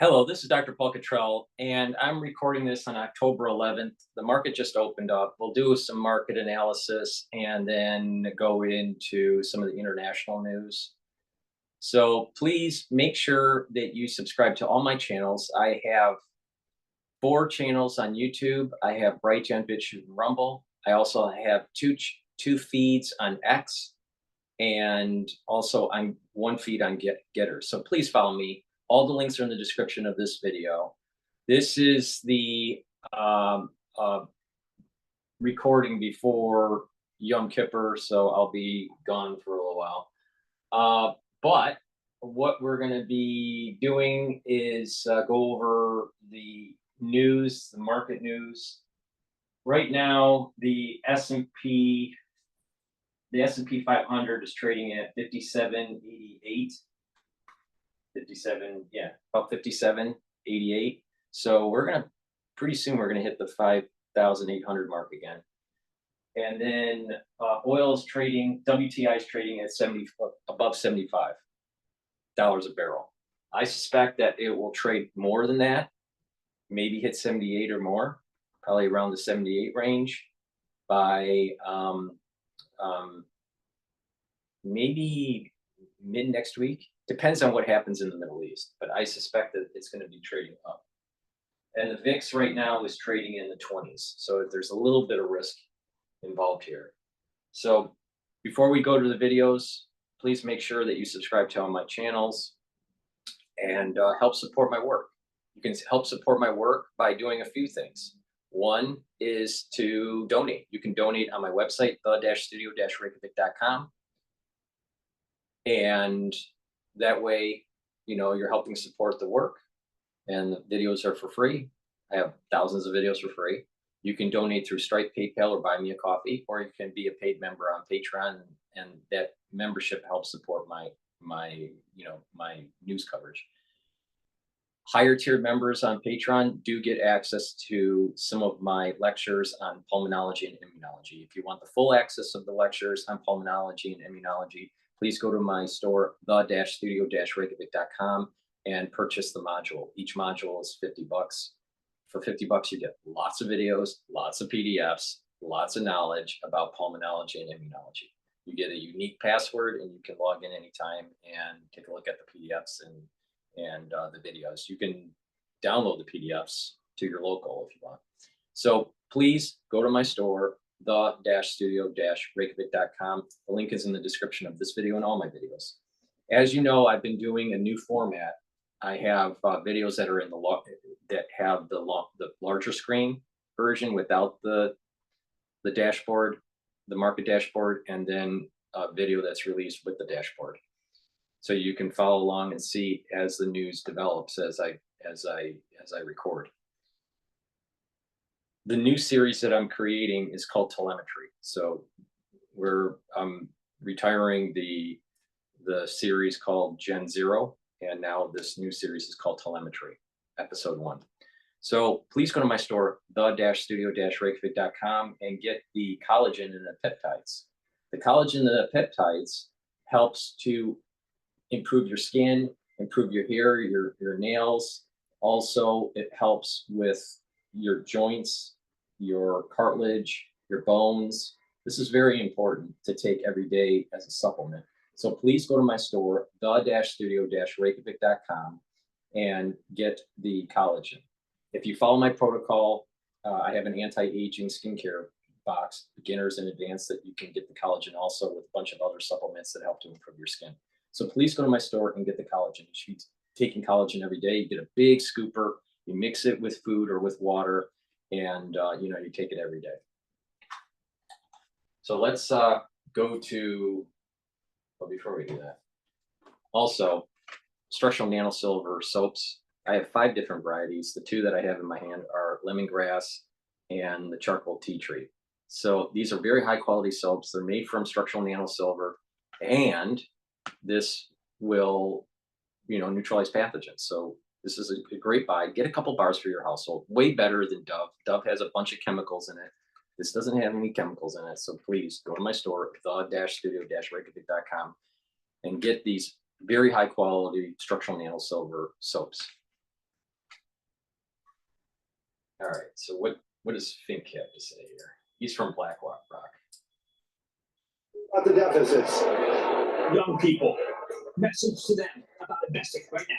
Hello, this is Dr. Paul Cottrell, and I'm recording this on October 11th. The market just opened up. We'll do some market analysis and then go into some of the international news. So please make sure that you subscribe to all my channels. I have 4 channels on YouTube. I have Brighteon, Bitchute, and Rumble. I also have two feeds on X, and also I'm one feed on GETTR. So please follow me. All the links are in the description of this video. This is the recording before Yom Kippur, so I'll be gone for a little while. But what we're going to be doing is go over the news, the market news. Right now, the S&P 500 is trading at 57.88. 57, yeah, about 57.88. So pretty soon we're gonna hit the 5,800 mark again. And then oil is trading, WTI is trading at above $75 a barrel. I suspect that it will trade more than that, maybe hit 78 or more, probably around the 78 range by maybe mid next week. Depends on what happens in the Middle East, but I suspect that it's going to be trading up. And the VIX right now is trading in the 20s. So there's a little bit of risk involved here. So before we go to the videos, please make sure that you subscribe to all my channels and help support my work. You can help support my work by doing a few things. One is to donate. You can donate on my website, the-studio-reykjavik.com. And that way, you're helping support the work, and the videos are for free. I have thousands of videos for free. You can donate through Stripe, PayPal, or buy me a coffee, or you can be a paid member on Patreon, and that membership helps support my news coverage. Higher tiered members on Patreon do get access to some of my lectures on pulmonology and immunology. If you want the full access of the lectures on pulmonology and immunology, please go to my store, the-studio-reykjavik.com, and purchase the module. Each module is $50. For $50, you get lots of videos, lots of PDFs, lots of knowledge about pulmonology and immunology. You get a unique password, and you can log in anytime and take a look at the PDFs and the videos. You can download the PDFs to your local if you want. So please go to my store, the-studio-reykjavik.com. The link is in the description of this video and all my videos. As you know, I've been doing a new format. I have videos that are in that have the larger screen version without the dashboard, the market dashboard, and then a video that's released with the dashboard. So you can follow along and see as the news develops as I record. The new series that I'm creating is called Telemetry. So I'm retiring the series called Gen 0, and now this new series is called Telemetry, Episode 1. So please go to my store, the-studio-reykjavik.com, and get the collagen and the peptides. The collagen and the peptides helps to improve your skin, improve your hair, your nails. Also, it helps with your joints, your cartilage, your bones. This is very important to take every day as a supplement. So please go to my store, the-studio-reykjavik.com, and get the collagen. If you follow my protocol, I have an anti-aging skincare box, beginners and advanced, that you can get the collagen also with a bunch of other supplements that help to improve your skin. So please go to my store and get the collagen. You should be taking collagen every day. You get a big scooper, you mix it with food or with water, and you take it every day. So let's go to, well, before we do that, also structural nanosilver soaps. I have 5 different varieties. The 2 that I have in my hand are lemongrass and the charcoal tea tree. So these are very high quality soaps. They're made from structural nanosilver, and this will, neutralize pathogens. So this is a great buy. Get a couple bars for your household. Way better than Dove. Dove has a bunch of chemicals in it. This doesn't have any chemicals in it. So please go to my store, the-studio-reykjavik.com, and get these very high quality structural nanosilver soaps. All right. So what does Fink have to say here? He's from Black Rock. About the deficits. Young people, message to them about investing right now.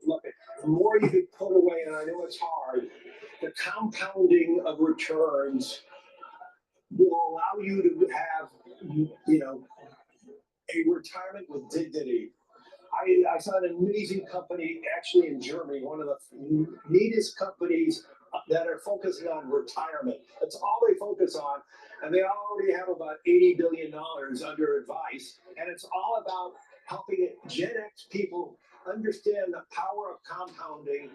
Look, the more you can put away, and I know it's hard, the compounding of returns will allow you to have, a retirement with dignity. I saw an amazing company actually in Germany, one of the neatest companies that are focusing on retirement. That's all they focus on. And they already have about $80 billion under advice. And it's all about helping Gen X people understand the power of compounding,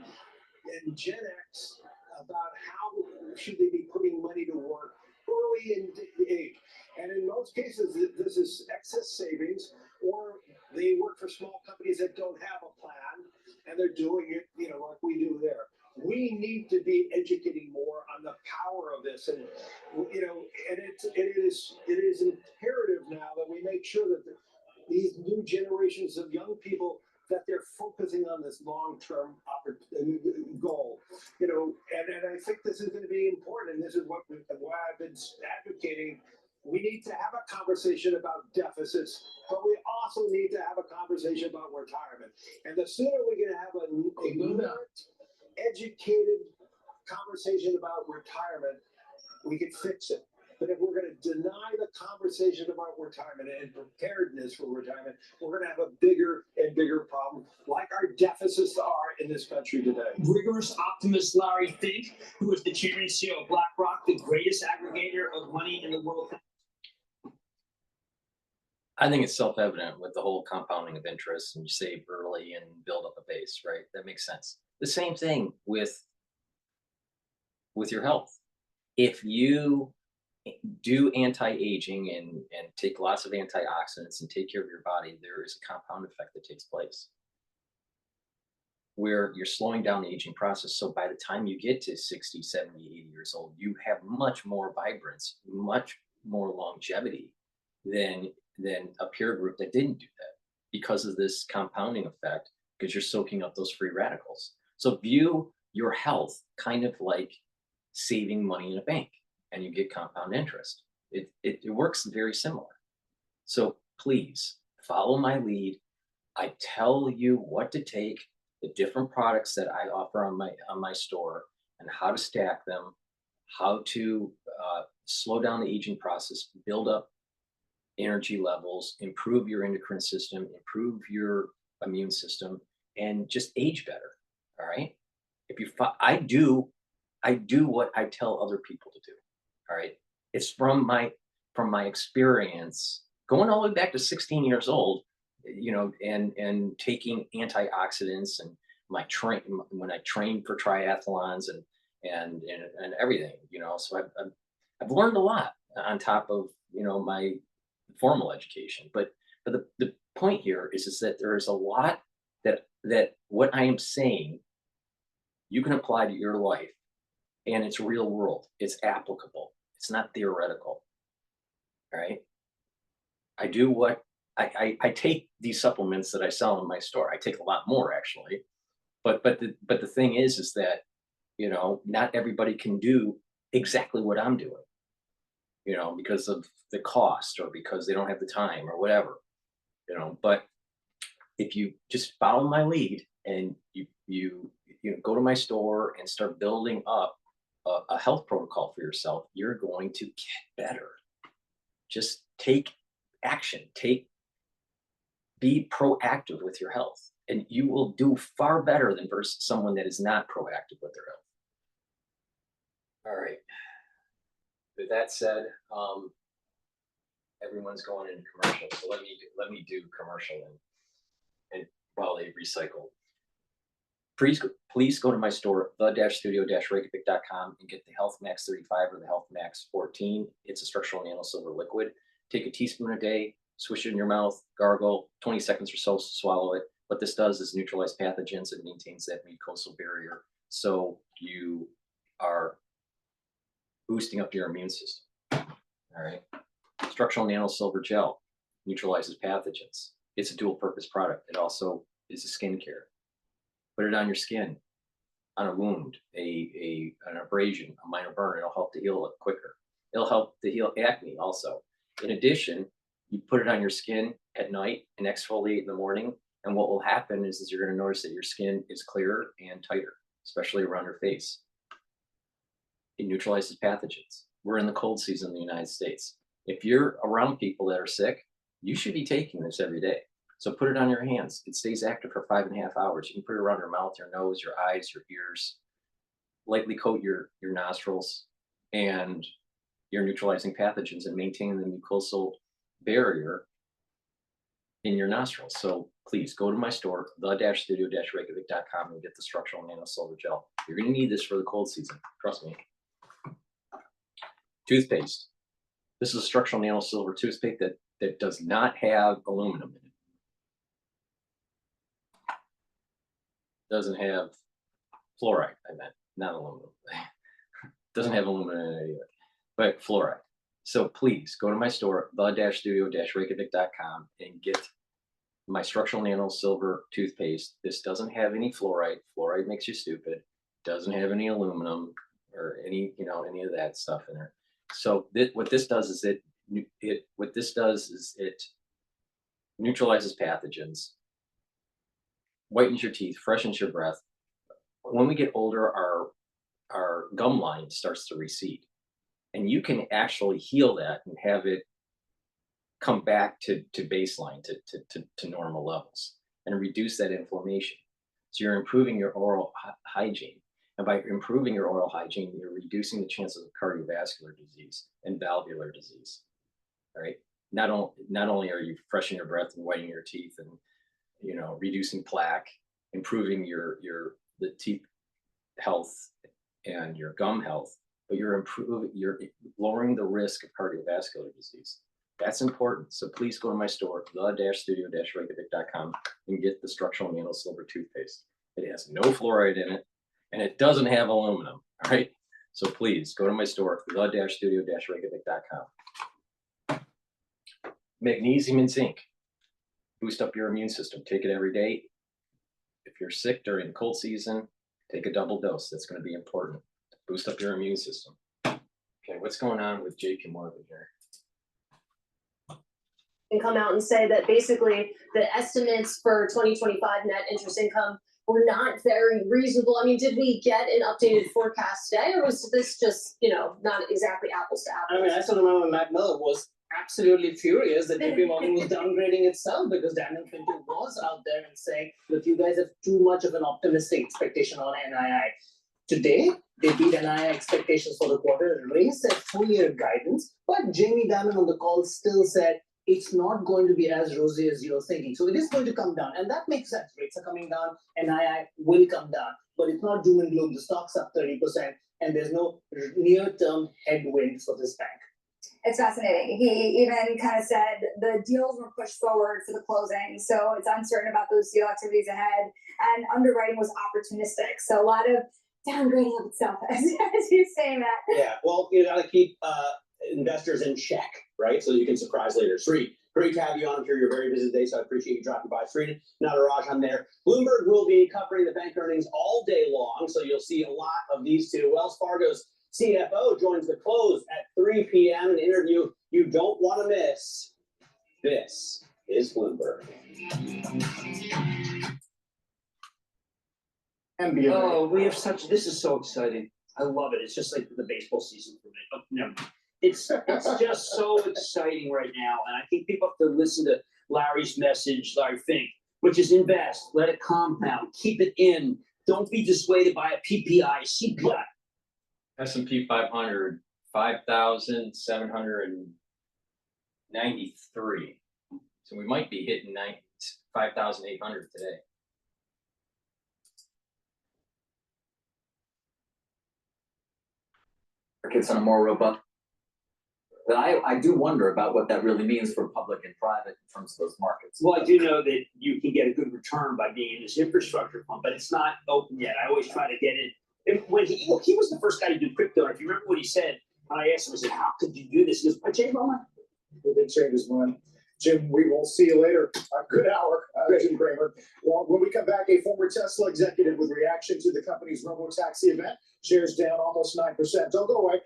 and Gen X about how should they be putting money to work early in age. And in most cases, this is excess savings, or they work for small companies that don't have a plan, and they're doing it, like we do there. We need to be educating more on the power of this, and and it is imperative now that we make sure that these new generations of young people, that they're focusing on this long-term goal, and I think this is going to be important, and this is why I've been advocating. We need to have a conversation about deficits, but we also need to have a conversation about retirement. And the sooner we can have a educated conversation about retirement, we can fix it. But if we're going to deny the conversation about retirement and preparedness for retirement, we're going to have a bigger and bigger problem, like our deficits are in this country today. Rigorous optimist Larry Fink, who is the chairman and CEO of BlackRock, the greatest aggregator of money in the world. I think it's self-evident with the whole compounding of interest, and you save early and build up a base, right? That makes sense. The same thing with your health. If you do anti-aging and take lots of antioxidants and take care of your body, there is a compound effect that takes place where you're slowing down the aging process. So by the time you get to 60, 70, 80 years old, you have much more vibrance, much more longevity than a peer group that didn't do that, because of this compounding effect, because you're soaking up those free radicals. So view your health kind of like saving money in a bank, and you get compound interest. It works very similar. So please follow my lead. I tell you what to take, the different products that I offer on my store, and how to stack them, how to slow down the aging process, build up energy levels, improve your endocrine system, improve your immune system, and just age better. All right. If you, I do what I tell other people to do. All right. It's from my experience, going all the way back to 16 years old, and taking antioxidants, and when I trained for triathlons and everything, so I've learned a lot on top of, my formal education. But the point here is that there is a lot that what I am saying you can apply to your life, and it's real world. It's applicable. It's not theoretical. All right. I do what I take these supplements that I sell in my store. I take a lot more, actually. But the thing is that, not everybody can do exactly what I'm doing, because of the cost, or because they don't have the time, or whatever, but if you just follow my lead, and you go to my store and start building up a health protocol for yourself, you're going to get better. Just take action, be proactive with your health, and you will do far better than versus someone that is not proactive with their health. All right. With that said, everyone's going into commercial, so let me do commercial and while they recycle. Please go to my store, the-studio-reykjavik.com, and get the Health Max 35 or the Health Max 14. It's a structural nano silver liquid. Take a teaspoon a day, swish it in your mouth, gargle, 20 seconds or so, swallow it. What this does is neutralize pathogens. It maintains that mucosal barrier, so you are boosting up your immune system. All right. Structural nano silver gel neutralizes pathogens. It's a dual purpose product. It also is a skincare. Put it on your skin. on a wound, an abrasion, a minor burn. It'll help to heal it quicker. It'll help to heal acne also. In addition, you put it on your skin at night and exfoliate in the morning. And what will happen is you're going to notice that your skin is clearer and tighter, especially around your face. It neutralizes pathogens. We're in the cold season in the United States. If you're around people that are sick, you should be taking this every day. So put it on your hands. It stays active for 5.5 hours. You can put it around your mouth, your nose, your eyes, your ears. Lightly coat your nostrils, and you're neutralizing pathogens and maintaining the mucosal barrier in your nostrils. So please go to my store, the-studio-reykjavik.com, and get the structural nano silver gel. You're going to need this for the cold season. Trust me. Toothpaste. This is a structural nano silver toothpaste that does not have aluminum in it. Doesn't have fluoride, I meant, not aluminum. Doesn't have aluminum in it either, but fluoride. So please go to my store, the-studio-reykjavik.com, and get my structural nano silver toothpaste. This doesn't have any fluoride. Fluoride makes you stupid. Doesn't have any aluminum or any of that stuff in there. So what this does is it neutralizes pathogens, whitens your teeth, freshens your breath. When we get older, our gum line starts to recede, and you can actually heal that and have it come back to baseline, to normal levels, and reduce that inflammation. So you're improving your oral hygiene. And by improving your oral hygiene, you're reducing the chances of cardiovascular disease and valvular disease. All right. Not only are you freshening your breath and whitening your teeth and reducing plaque, improving the teeth health and your gum health, but you're lowering the risk of cardiovascular disease. That's important. So please go to my store, the-studio-reykjavik.com, and get the structural nano silver toothpaste. It has no fluoride in it, and it doesn't have aluminum. All right. So please go to my store, the-studio-reykjavik.com. Magnesium and zinc. Boost up your immune system. Take it every day. If you're sick during the cold season, take a double dose. That's going to be important. Boost up your immune system. Okay, what's going on with JP Morgan here? And come out and say that basically the estimates for 2025 net interest income were not very reasonable. I mean, did we get an updated forecast today, or was this just, not exactly apples to apples? I mean, I still remember Matt Miller was absolutely furious that JP Morgan was downgrading itself because Daniel Clinton was out there and saying, look, you guys have too much of an optimistic expectation on NII. Today, they beat NII expectations for the quarter, raised their full-year guidance, but Jamie Dimon on the call still said it's not going to be as rosy as you're thinking. So it is going to come down, and that makes sense. Rates are coming down, NII will come down, but it's not doom and gloom. The stock's up 30%, and there's no near-term headwind for this bank. It's fascinating. He even kind of said the deals were pushed forward for the closing, so it's uncertain about those deal activities ahead, and underwriting was opportunistic. So a lot of downgrading of itself, as you say, Matt. Yeah, well, you got to keep investors in check, right? So you can surprise later. Sri, great to have you on. I'm sure you're very busy today, so I appreciate you dropping by. Sri, Nataraj, I'm there. Bloomberg will be covering the bank earnings all day long, so you'll see a lot of these two. Wells Fargo's CFO joins the close at 3 p.m. An interview you don't want to miss. This is Bloomberg. Oh, we have this is so exciting. I love it. It's just like the baseball season for me. Oh, no. It's just so exciting right now. And I think people have to listen to Larry's message, Larry Fink, which is invest, let it compound, keep it in. Don't be dissuaded by a PPI, CPI. S&P 500, 5,793. So we might be hitting 5,800 today. Markets on a more robust. But I do wonder about what that really means for public and private in terms of those markets. Well, I do know that you can get a good return by being in this infrastructure fund, but it's not open yet. I always try to get it. When he was the first guy to do crypto. And if you remember what he said, I asked him, I said, how could you do this? He goes, I changed my mind. They changed his mind. Jim, we will see you later. A good hour. Jim Kramer. Well, when we come back, a former Tesla executive with reaction to the company's robo-taxi event, shares down almost 9%. Don't go away.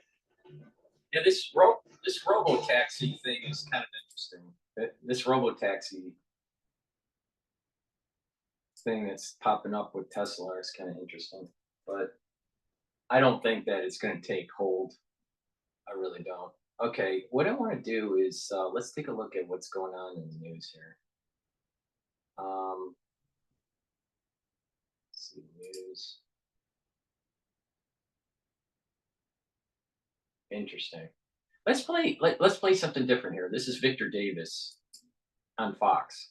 Yeah, this robo-taxi thing is kind of interesting. This robo-taxi thing that's popping up with Tesla is kind of interesting, but I don't think that it's going to take hold. I really don't. Okay, what I want to do is let's take a look at what's going on in the news here. Let's see news. Interesting. Let's play something different here. This is Victor Davis on Fox.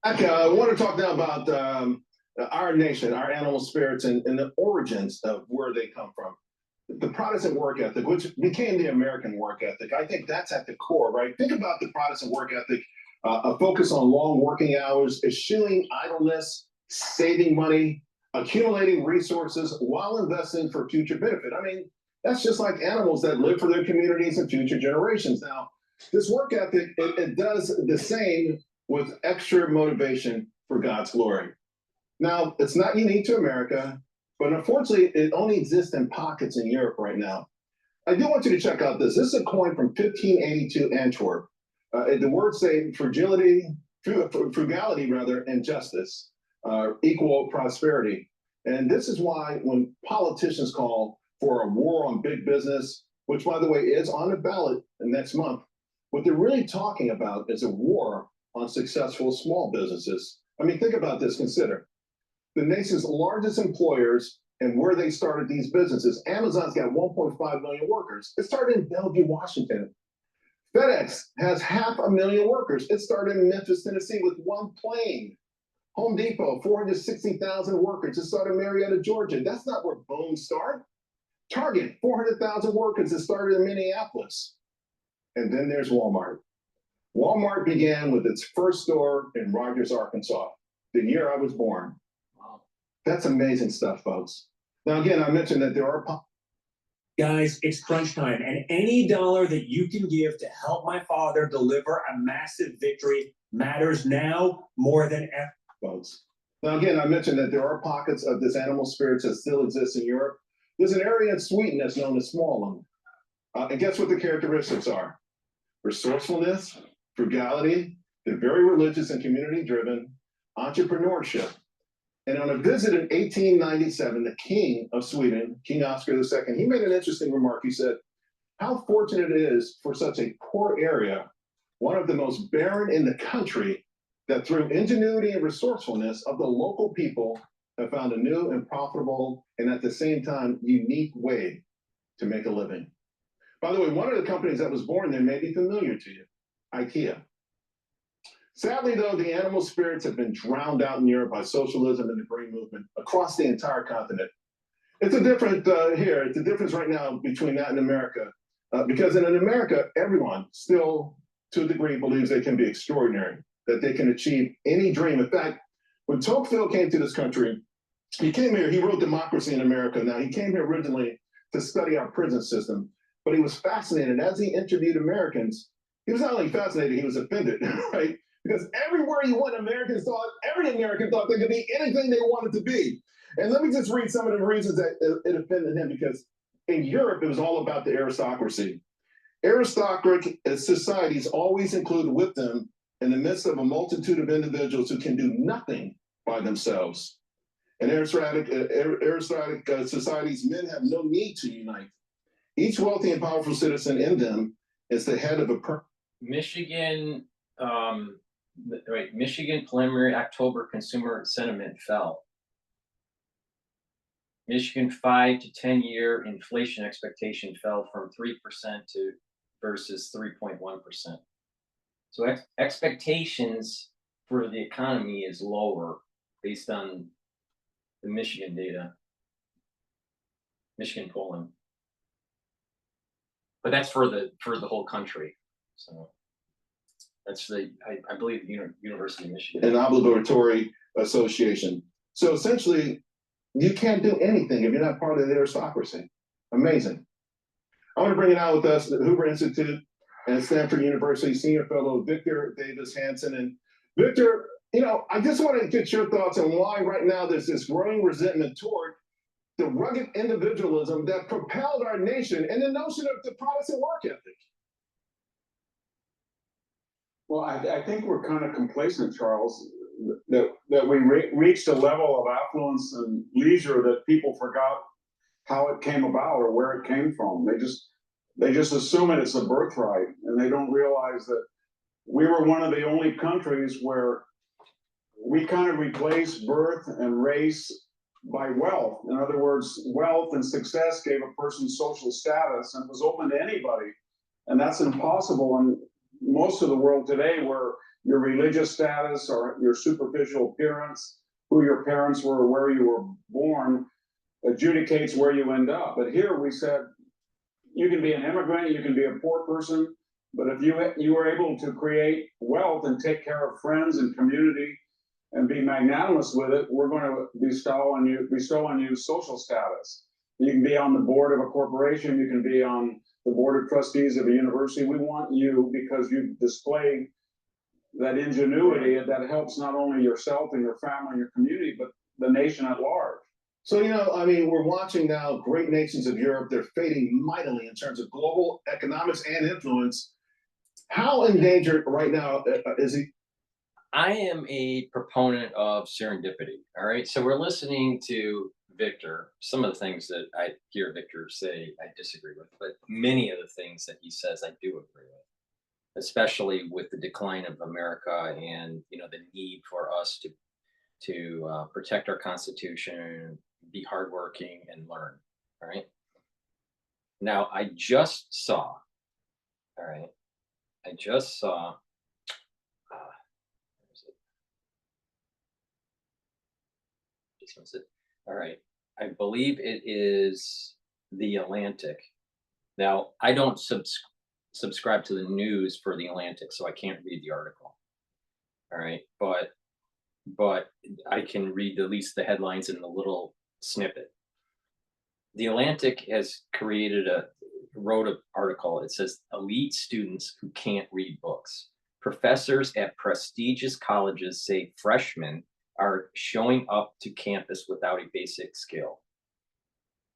Okay, I want to talk now about our nation, our animal spirits, and the origins of where they come from. The Protestant work ethic, which became the American work ethic, I think that's at the core, right? Think about the Protestant work ethic, a focus on long working hours, eschewing idleness, saving money, accumulating resources while investing for future benefit. I mean, that's just like animals that live for their communities and future generations. Now, this work ethic, it does the same with extra motivation for God's glory. Now, it's not unique to America, but unfortunately, it only exists in pockets in Europe right now. I do want you to check out this. This is a coin from 1582 Antwerp. The words say frugality rather, and justice equal prosperity. And this is why when politicians call for a war on big business, which by the way is on the ballot next month, what they're really talking about is a war on successful small businesses. I mean, think about this, consider. The nation's largest employers and where they started these businesses. Amazon's got 1.5 million workers. It started in Bellevue, Washington. FedEx has 500,000 workers. It started in Memphis, Tennessee with one plane. Home Depot, 460,000 workers. It started in Marietta, Georgia. That's not where Boom started. Target, 400,000 workers. It started in Minneapolis. And then there's Walmart. Walmart began with its first store in Rogers, Arkansas, the year I was born. Wow. That's amazing stuff, folks. Now, again, I mentioned that there are... Guys, it's crunch time, and any dollar that you can give to help my father deliver a massive victory matters now more than ever. Folks. Now, again, I mentioned that there are pockets of this animal spirits that still exist in Europe. There's an area in Sweden that's known as Småland. And guess what the characteristics are? Resourcefulness, frugality, they're very religious and community-driven, entrepreneurship. And on a visit in 1897, the King of Sweden, King Oscar II, he made an interesting remark. He said, how fortunate it is for such a poor area, one of the most barren in the country, that through ingenuity and resourcefulness of the local people have found a new and profitable and at the same time unique way to make a living. By the way, one of the companies that was born there may be familiar to you, IKEA. Sadly, though, the animal spirits have been drowned out in Europe by socialism and the Green Movement across the entire continent. It's a different here. It's a difference right now between that and America, because in America, everyone still, to a degree, believes they can be extraordinary, that they can achieve any dream. In fact, when Tocqueville came to this country, he came here, he wrote Democracy in America. Now, he came here originally to study our prison system, but he was fascinated. As he interviewed Americans, he was not only fascinated, he was offended, right? Because everywhere he went, every American thought they could be anything they wanted to be. And let me just read some of the reasons that it offended him, because in Europe, it was all about the aristocracy. Aristocratic societies always include with them, in the midst of a multitude of individuals who can do nothing by themselves. In aristocratic societies, men have no need to unite. Each wealthy and powerful citizen in them is the head of a Michigan preliminary October consumer sentiment fell. Michigan 5 to 10 year inflation expectation fell from 3% to versus 3.1%. So expectations for the economy is lower based on the Michigan data, Michigan polling. But that's for the whole country. So that's I believe the University of Michigan. An obligatory association. So essentially, you can't do anything if you're not part of the aristocracy. Amazing. I want to bring it out with us, the Hoover Institute. at Stanford University, senior fellow Victor Davis Hanson. And Victor, you know, I just want to get your thoughts on why right now there's this growing resentment toward the rugged individualism that propelled our nation and the notion of the Protestant work ethic. Well, I think we're kind of complacent, Charles, that we reached a level of affluence and leisure that people forgot how it came about or where it came from. They just assume it's a birthright, and they don't realize that we were one of the only countries where we kind of replaced birth and race by wealth. In other words, wealth and success gave a person social status and was open to anybody. And that's impossible in most of the world today, where your religious status or your superficial appearance, who your parents were, where you were born, adjudicates where you end up. But here we said, you can be an immigrant, you can be a poor person, but if you were able to create wealth and take care of friends and community and be magnanimous with it, we're going to bestow on you social status. You can be on the board of a corporation, you can be on the board of trustees of a university. We want you because you display that ingenuity that helps not only yourself and your family and your community, but the nation at large. So, you know, I mean, we're watching now great nations of Europe, they're fading mightily in terms of global economics and influence. How endangered right now is he? I am a proponent of serendipity. All right. So we're listening to Victor. Some of the things that I hear Victor say, I disagree with, but many of the things that he says, I do agree with, especially with the decline of America and, you know, the need for us to protect our Constitution, be hardworking, and learn. All right. Now, I just saw. Where is it? This one's it. All right. I believe it is The Atlantic. Now, I don't subscribe to the news for The Atlantic, so I can't read the article. All right. But I can read at least the headlines and the little snippet. The Atlantic has wrote an article. It says elite students who can't read books. Professors at prestigious colleges say freshmen are showing up to campus without a basic skill.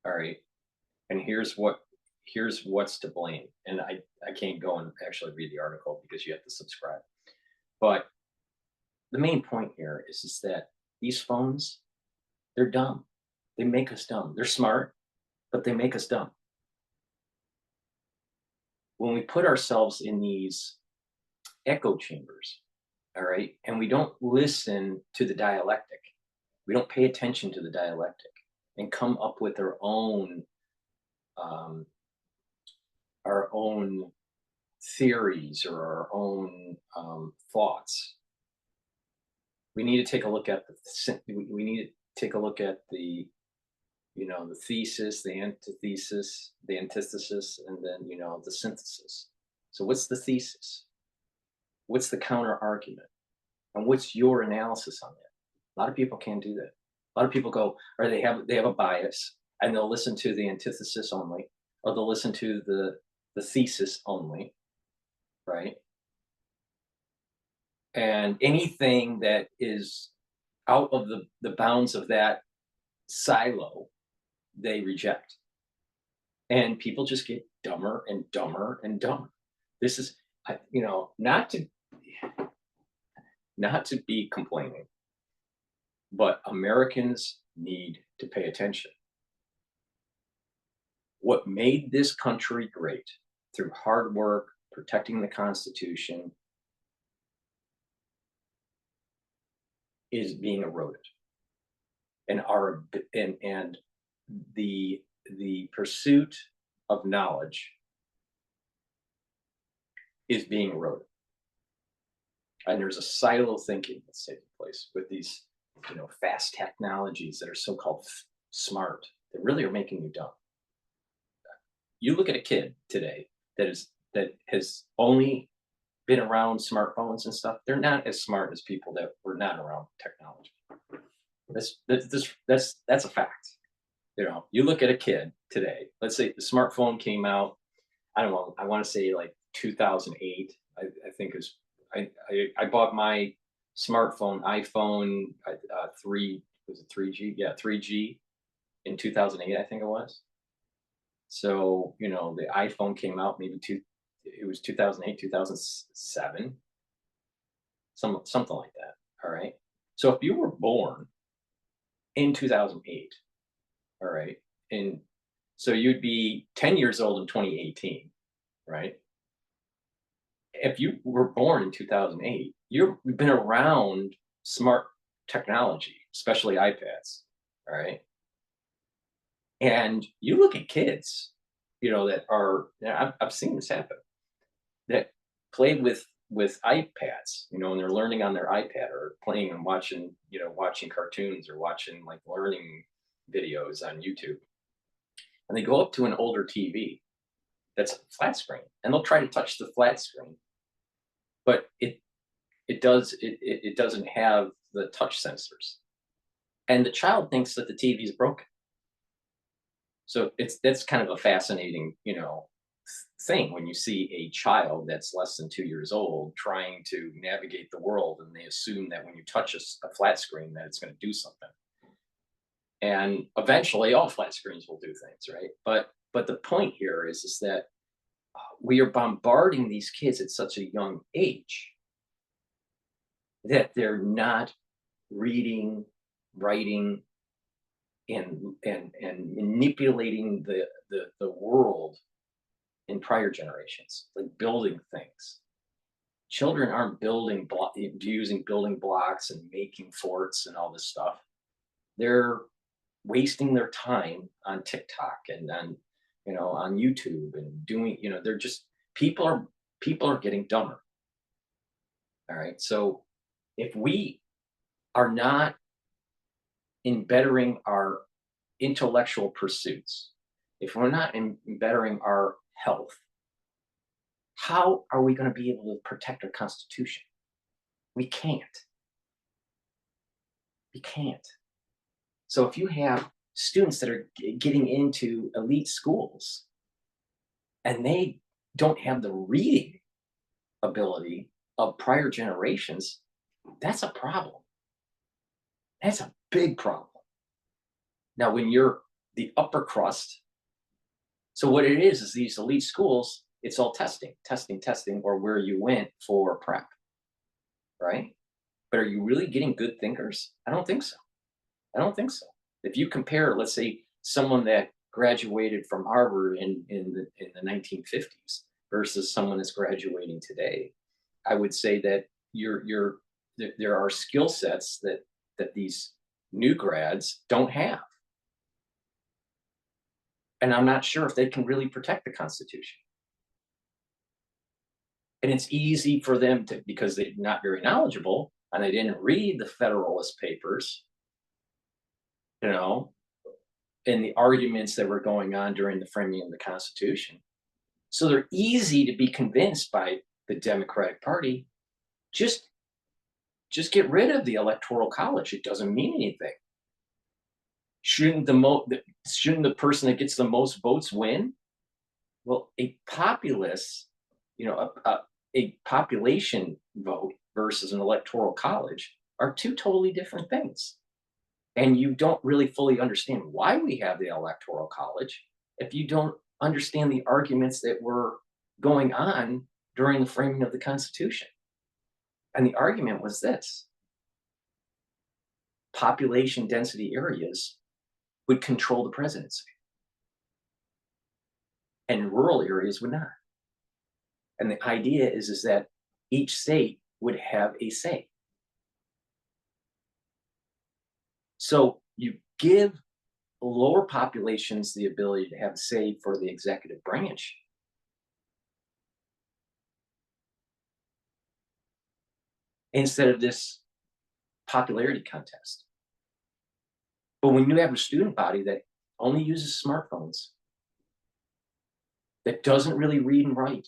All right. And here's what's to blame. And I can't go and actually read the article because you have to subscribe. But the main point here is that these phones, they're dumb. They make us dumb. They're smart, but they make us dumb. When we put ourselves in these echo chambers, all right, and we don't listen to the dialectic, we don't pay attention to the dialectic and come up with our own theories or our own thoughts. We need to take a look at the you know, the thesis, the antithesis, the antithesis, and then, you know, the synthesis. So what's the thesis? What's the counter argument? And what's your analysis on that? A lot of people can't do that. A lot of people go, or they have a bias, and they'll listen to the antithesis only, or they'll listen to the thesis only, right? And anything that is out of the bounds of that silo, they reject. And people just get dumber and dumber and dumber. This is, you know, not to be complaining, but Americans need to pay attention. What made this country great through hard work, protecting the Constitution, is being eroded. And the pursuit of knowledge is being eroded. And there's a silo thinking that's taking place with these, you know, fast technologies that are so-called smart, that really are making you dumb. You look at a kid today that has only been around smartphones and stuff, they're not as smart as people that were not around technology. That's a fact. You know, you look at a kid today, let's say the smartphone came out, I don't know, I want to say like 2008. I think is I bought my smartphone iPhone 3, was it 3G? Yeah, 3G in 2008, I think it was. So, you know, the iPhone came out it was 2008, 2007, something like that. All right. So if you were born in 2008, all right, and so you'd be 10 years old in 2018, right? If you were born in 2008, you've been around smart technology, especially iPads, all right? And you look at kids, you know, that are, I've seen this happen, that play with iPads, you know, and they're learning on their iPad or playing and watching, you know, watching cartoons or watching like learning videos on YouTube. And they go up to an older TV that's flat screen and they'll try to touch the flat screen, but it doesn't have the touch sensors. And the child thinks that the TV is broken. So that's kind of a fascinating, you know, thing when you see a child that's less than 2 years old trying to navigate the world, and they assume that when you touch a flat screen that it's going to do something. And eventually, all flat screens will do things, right? But the point here is that we are bombarding these kids at such a young age that they're not reading, writing, and manipulating the world in prior generations, like building things. Children aren't using building blocks and making forts and all this stuff. They're wasting their time on TikTok and on, you know, on YouTube and doing, you know, they're just, people are getting dumber. All right. So if we are not in bettering our intellectual pursuits, if we're not in bettering our health, how are we going to be able to protect our Constitution? We can't. We can't. So if you have students that are getting into elite schools and they don't have the reading ability of prior generations, that's a problem. That's a big problem. Now, when you're the upper crust, so what it is these elite schools, it's all testing, or where you went for prep, right? But are you really getting good thinkers? I don't think so. I don't think so. If you compare, let's say, someone that graduated from Harvard in the 1950s versus someone that's graduating today, I would say that there are skill sets that these new grads don't have. And I'm not sure if they can really protect the Constitution. And it's easy for them to, because they're not very knowledgeable and they didn't read the Federalist Papers, you know, and the arguments that were going on during the framing of the Constitution. So they're easy to be convinced by the Democratic Party. Just get rid of the Electoral College. It doesn't mean anything. Shouldn't the person that gets the most votes win? Well, a populace, you know, a population vote versus an electoral college are two totally different things. And you don't really fully understand why we have the electoral college if you don't understand the arguments that were going on during the framing of the Constitution. And the argument was this: population density areas would control the presidency, and rural areas would not. And the idea is that each state would have a say. So you give lower populations the ability to have a say for the executive branch. Instead of this popularity contest. But when you have a student body that only uses smartphones, that doesn't really read and write,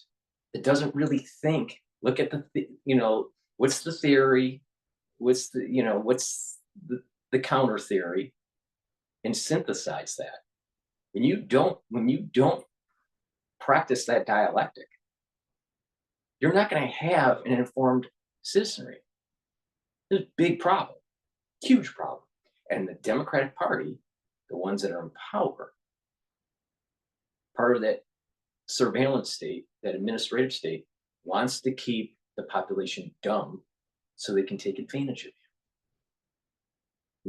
that doesn't really think, look at you know, what's the theory, what's the counter theory, and synthesize that. When you don't practice that dialectic, you're not going to have an informed citizenry. It's a big problem, huge problem. And the Democratic Party, the ones that are in power, part of that surveillance state, that administrative state, wants to keep the population dumb so they can take advantage of you.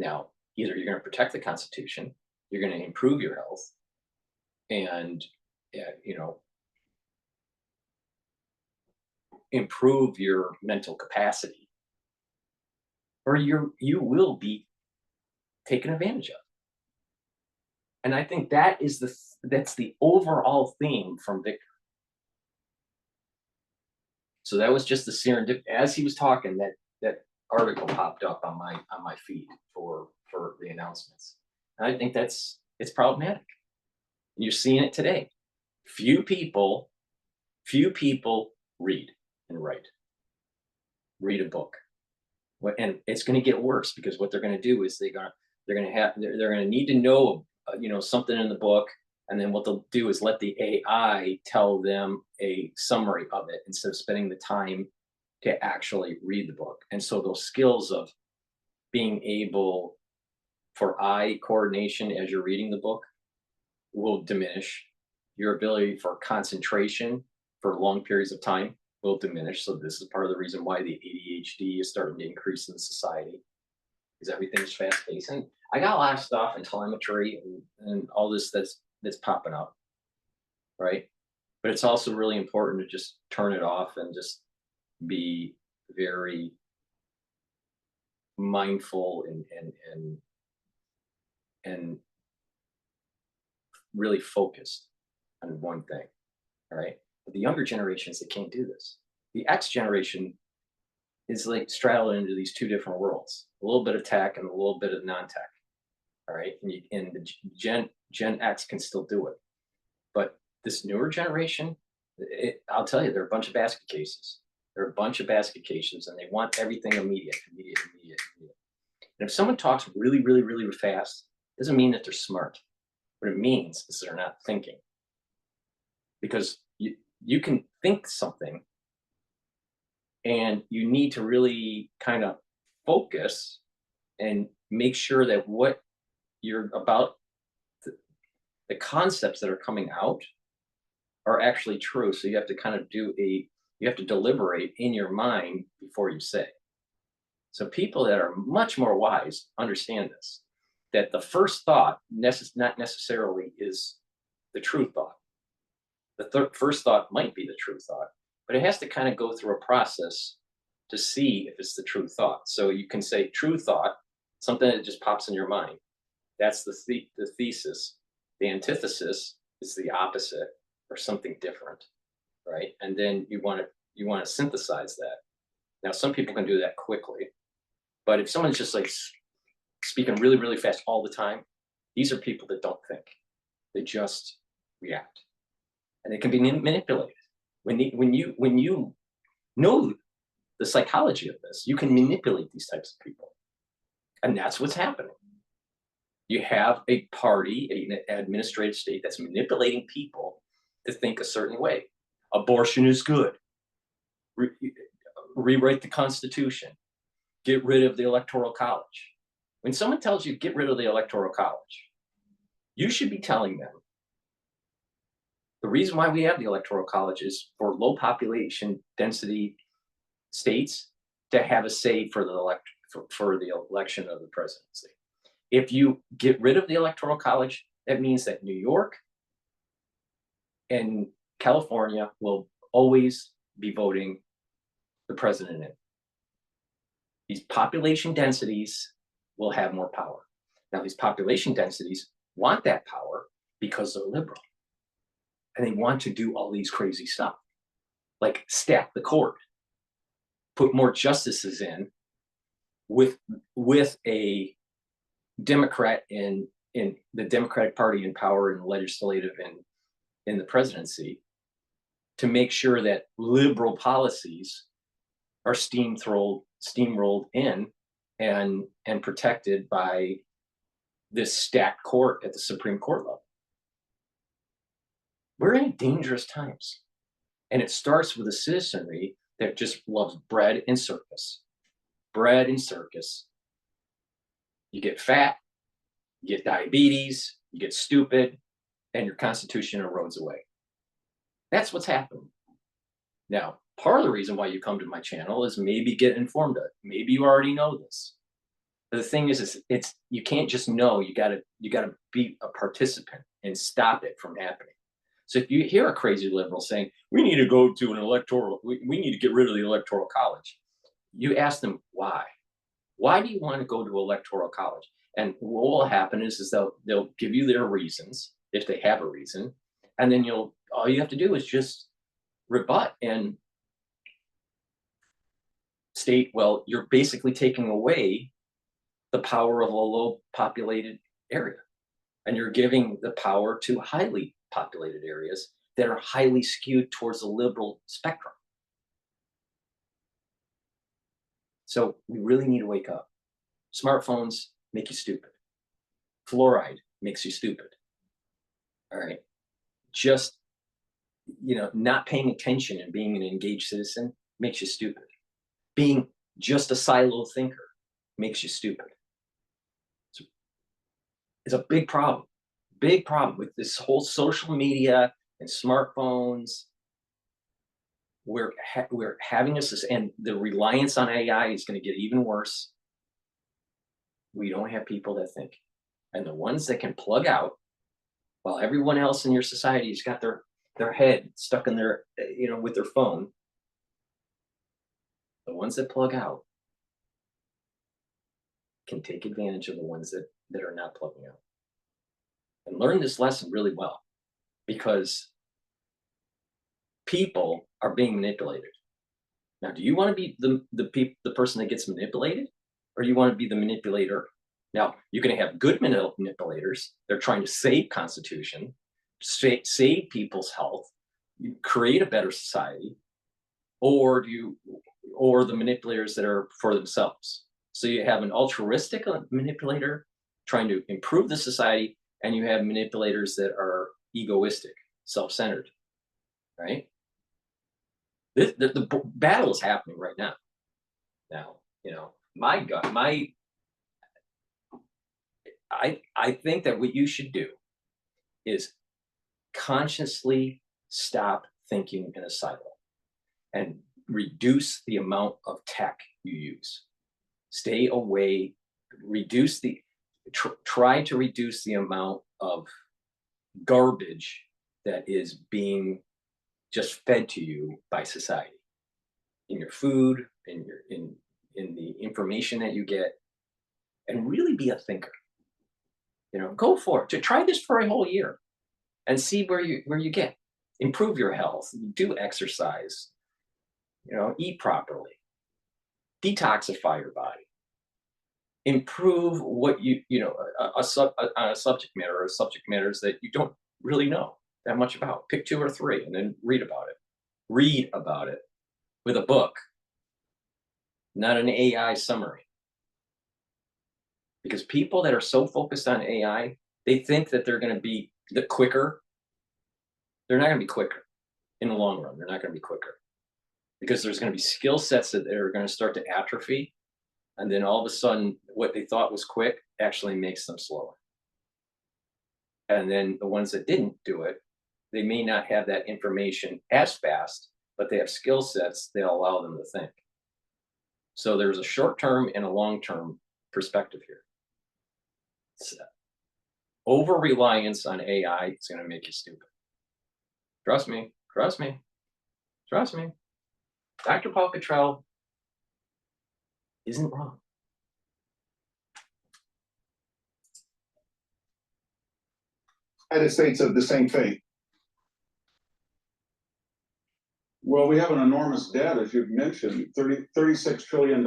Now, either you're going to protect the Constitution, you're going to improve your health, and improve your mental capacity, or you will be taken advantage of. And I think that's the overall theme from Victor. So that was just the serendipity. As he was talking, that article popped up on my feed for the announcements. And I think it's problematic. And you're seeing it today. Few people read and write. Read a book. And it's going to get worse, because what they're going to do is they're going to need to know something in the book, and then what they'll do is let the AI tell them a summary of it instead of spending the time to actually read the book. And so those skills of being able for eye coordination as you're reading the book will diminish. Your ability for concentration for long periods of time will diminish. So this is part of the reason why the ADHD is starting to increase in society, because everything's fast paced. And I got a lot of stuff in telemetry and all this that's popping up, right? But it's also really important to just turn it off and just be very mindful and really focused on one thing, all right? But the younger generations, they can't do this. The X generation is like straddled into these two different worlds, a little bit of tech and a little bit of non-tech, all right? And the Gen X can still do it. But this newer generation, I'll tell you, they're a bunch of basket cases. They're a bunch of basket cases, and they want everything immediate. And if someone talks really, really, really fast, it doesn't mean that they're smart. What it means is they're not thinking. Because you can think something, and you need to really kind of focus and make sure that what you're about, the concepts that are coming out are actually true. So you have to kind of you have to deliberate in your mind before you say. So people that are much more wise understand this, that the first thought not necessarily is the true thought. The first thought might be the true thought, but it has to kind of go through a process to see if it's the true thought. So you can say true thought, something that just pops in your mind. That's the thesis. The antithesis is the opposite, or something different, right? And then you want to synthesize that. Now, some people can do that quickly, but if someone's just like speaking really, really fast all the time, these are people that don't think. They just react. And it can be manipulated. When you know the psychology of this, you can manipulate these types of people. And that's what's happening. You have a party, an administrative state that's manipulating people to think a certain way. Abortion is good. Rewrite the Constitution. Get rid of the Electoral College. When someone tells you get rid of the Electoral College, you should be telling them the reason why we have the Electoral College is for low population density states to have a say for the election of the presidency. If you get rid of the Electoral College, that means that New York and California will always be voting the president in. These population densities will have more power. Now, these population densities want that power because they're liberal. And they want to do all these crazy stuff, like stack the court, put more justices in with a Democrat in the Democratic Party in power in the legislative and in the presidency, to make sure that liberal policies are steamrolled in and protected by this stacked court at the Supreme Court level. We're in dangerous times. And it starts with a citizenry that just loves bread and circus. Bread and circus. You get fat, you get diabetes, you get stupid, and your constitution erodes away. That's what's happening. Now, part of the reason why you come to my channel is maybe get informed of it. Maybe you already know this. But the thing is it's you can't just know, you gotta be a participant and stop it from happening. So if you hear a crazy liberal saying, we need to go to an electoral, we need to get rid of the electoral college, you ask them why. Why do you want to go to electoral college? And what will happen is they'll give you their reasons, if they have a reason, and then all you have to do is just rebut and state, well, you're basically taking away the power of a low populated area. And you're giving the power to highly populated areas that are highly skewed towards the liberal spectrum. So we really need to wake up. Smartphones make you stupid. Fluoride makes you stupid. All right. Just, not paying attention and being an engaged citizen makes you stupid. Being just a siloed thinker makes you stupid. It's a big problem with this whole social media and smartphones. We're having this, and the reliance on AI is going to get even worse. We don't have people that think, and the ones that can plug out while everyone else in your society has got their head stuck in their, with their phone. The ones that plug out can take advantage of the ones that are not plugging out. And learn this lesson really well, because people are being manipulated. Now, do you want to be the person that gets manipulated, or you want to be the manipulator? Now, you're going to have good manipulators. They're trying to save Constitution, save people's health, create a better society, or the manipulators that are for themselves. So you have an altruistic manipulator trying to improve the society, and you have manipulators that are egoistic, self-centered, right? The battle is happening right now. Now, I think that what you should do is consciously stop thinking in a silo and reduce the amount of tech you use. Stay away, try to reduce the amount of garbage that is being just fed to you by society, in your food, in the information that you get, and really be a thinker. Go for it. To try this for a whole year and see where you get. Improve your health, do exercise, eat properly, detoxify your body, improve what a subject matters that you don't really know that much about. Pick 2 or 3 and then read about it with a book, not an AI summary. Because people that are so focused on AI, they think that they're going to be quicker. They're not going to be quicker in the long run. They're not going to be quicker, because there's going to be skill sets that are going to start to atrophy. And then all of a sudden, what they thought was quick actually makes them slower. And then the ones that didn't do it, they may not have that information as fast, but they have skill sets that allow them to think. So there's a short-term and a long-term perspective here. Over-reliance on AI is going to make you stupid. Trust me. Dr. Paul Cottrell isn't wrong. United States of the same fate. Well, we have an enormous debt, as you've mentioned, $36 trillion. And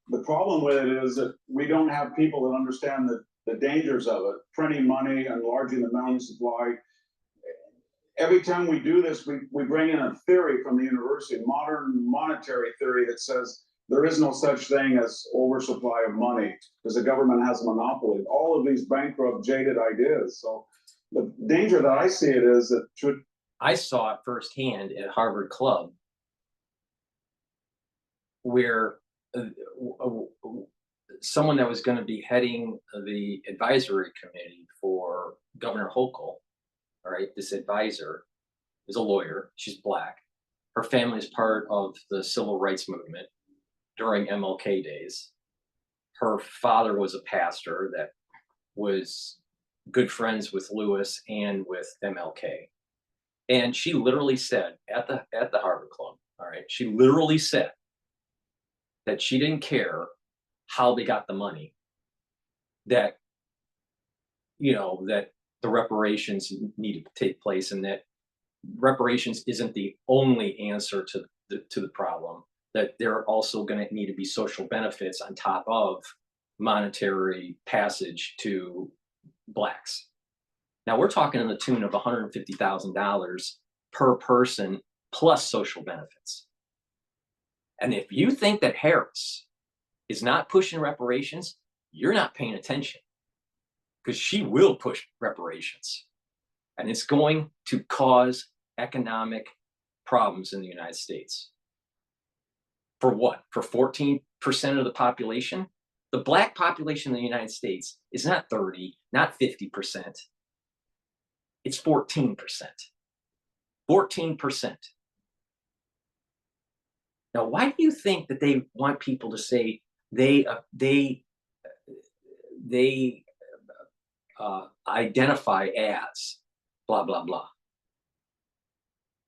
the problem with it is that we don't have people that understand the dangers of it. Printing money, enlarging the money supply. Every time we do this, we bring in a theory from the university, modern monetary theory, that says there is no such thing as oversupply of money because the government has a monopoly. All of these bankrupt, jaded ideas. So the danger that I see it is that I saw it firsthand at Harvard Club, where someone that was going to be heading the advisory committee for Governor Hochul, all right, this advisor is a lawyer. She's Black. Her family is part of the civil rights movement during MLK days. Her father was a pastor that was good friends with Lewis and with MLK. And she literally said at the Harvard Club, all right, she literally said that she didn't care how they got the money, that, you know, that the reparations needed to take place, and that reparations isn't the only answer to the problem, that there are also going to need to be social benefits on top of monetary passage to Blacks. Now we're talking in the tune of $150,000 per person plus social benefits. And if you think that Harris is not pushing reparations, you're not paying attention, because she will push reparations. And it's going to cause economic problems in the United States. For what? For 14% of the population? The Black population in the United States is not 30, not 50%. It's 14%. 14%. Now, why do you think that they want people to say they identify as blah, blah, blah?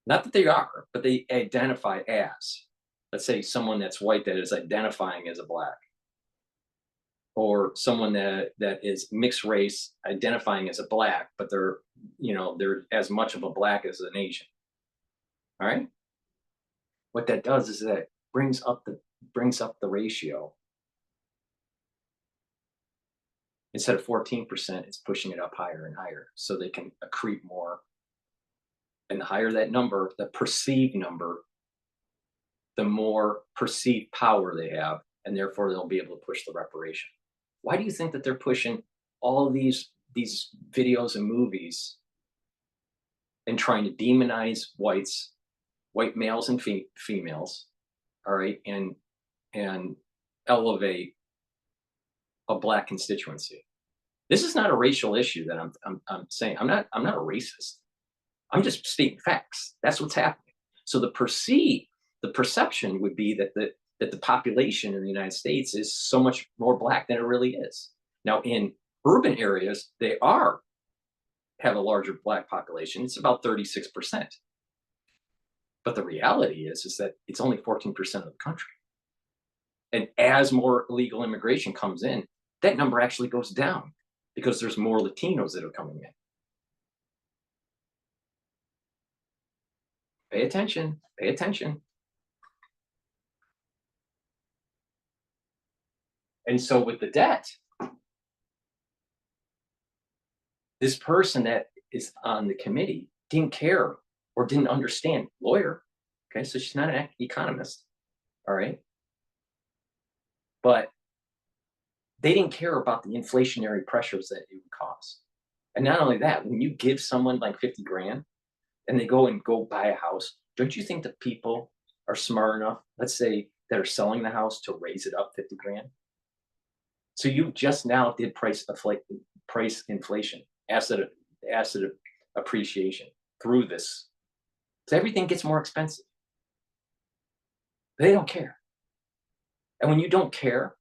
Not that they are, but they identify as. Let's say someone that's white that is identifying as a Black, or someone that is mixed race identifying as a Black, but they're, you know, they're as much of a Black as an Asian. All right. What that does is that brings up the ratio. Instead of 14%, it's pushing it up higher and higher so they can accrete more. And the higher that number, the perceived number, the more perceived power they have, and therefore they'll be able to push the reparation. Why do you think that they're pushing all of these videos and movies and trying to demonize whites, white males and females, all right, and elevate a Black constituency? This is not a racial issue that I'm saying. I'm not a racist. I'm just stating facts. That's what's happening. So the perception would be that the population in the United States is so much more Black than it really is. Now, in urban areas, they have a larger Black population. It's about 36%. But the reality is that it's only 14% of the country. And as more illegal immigration comes in, that number actually goes down because there's more Latinos that are coming in. Pay attention, pay attention. And so with the debt, this person that is on the committee didn't care or didn't understand. Lawyer, okay, so she's not an economist, all right? But they didn't care about the inflationary pressures that it would cause. And not only that, when you give someone like 50 grand and they go buy a house, don't you think that people are smart enough, let's say, that are selling the house to raise it up 50 grand? So you just now did price inflation, asset appreciation through this. So everything gets more expensive. They don't care. And when you don't care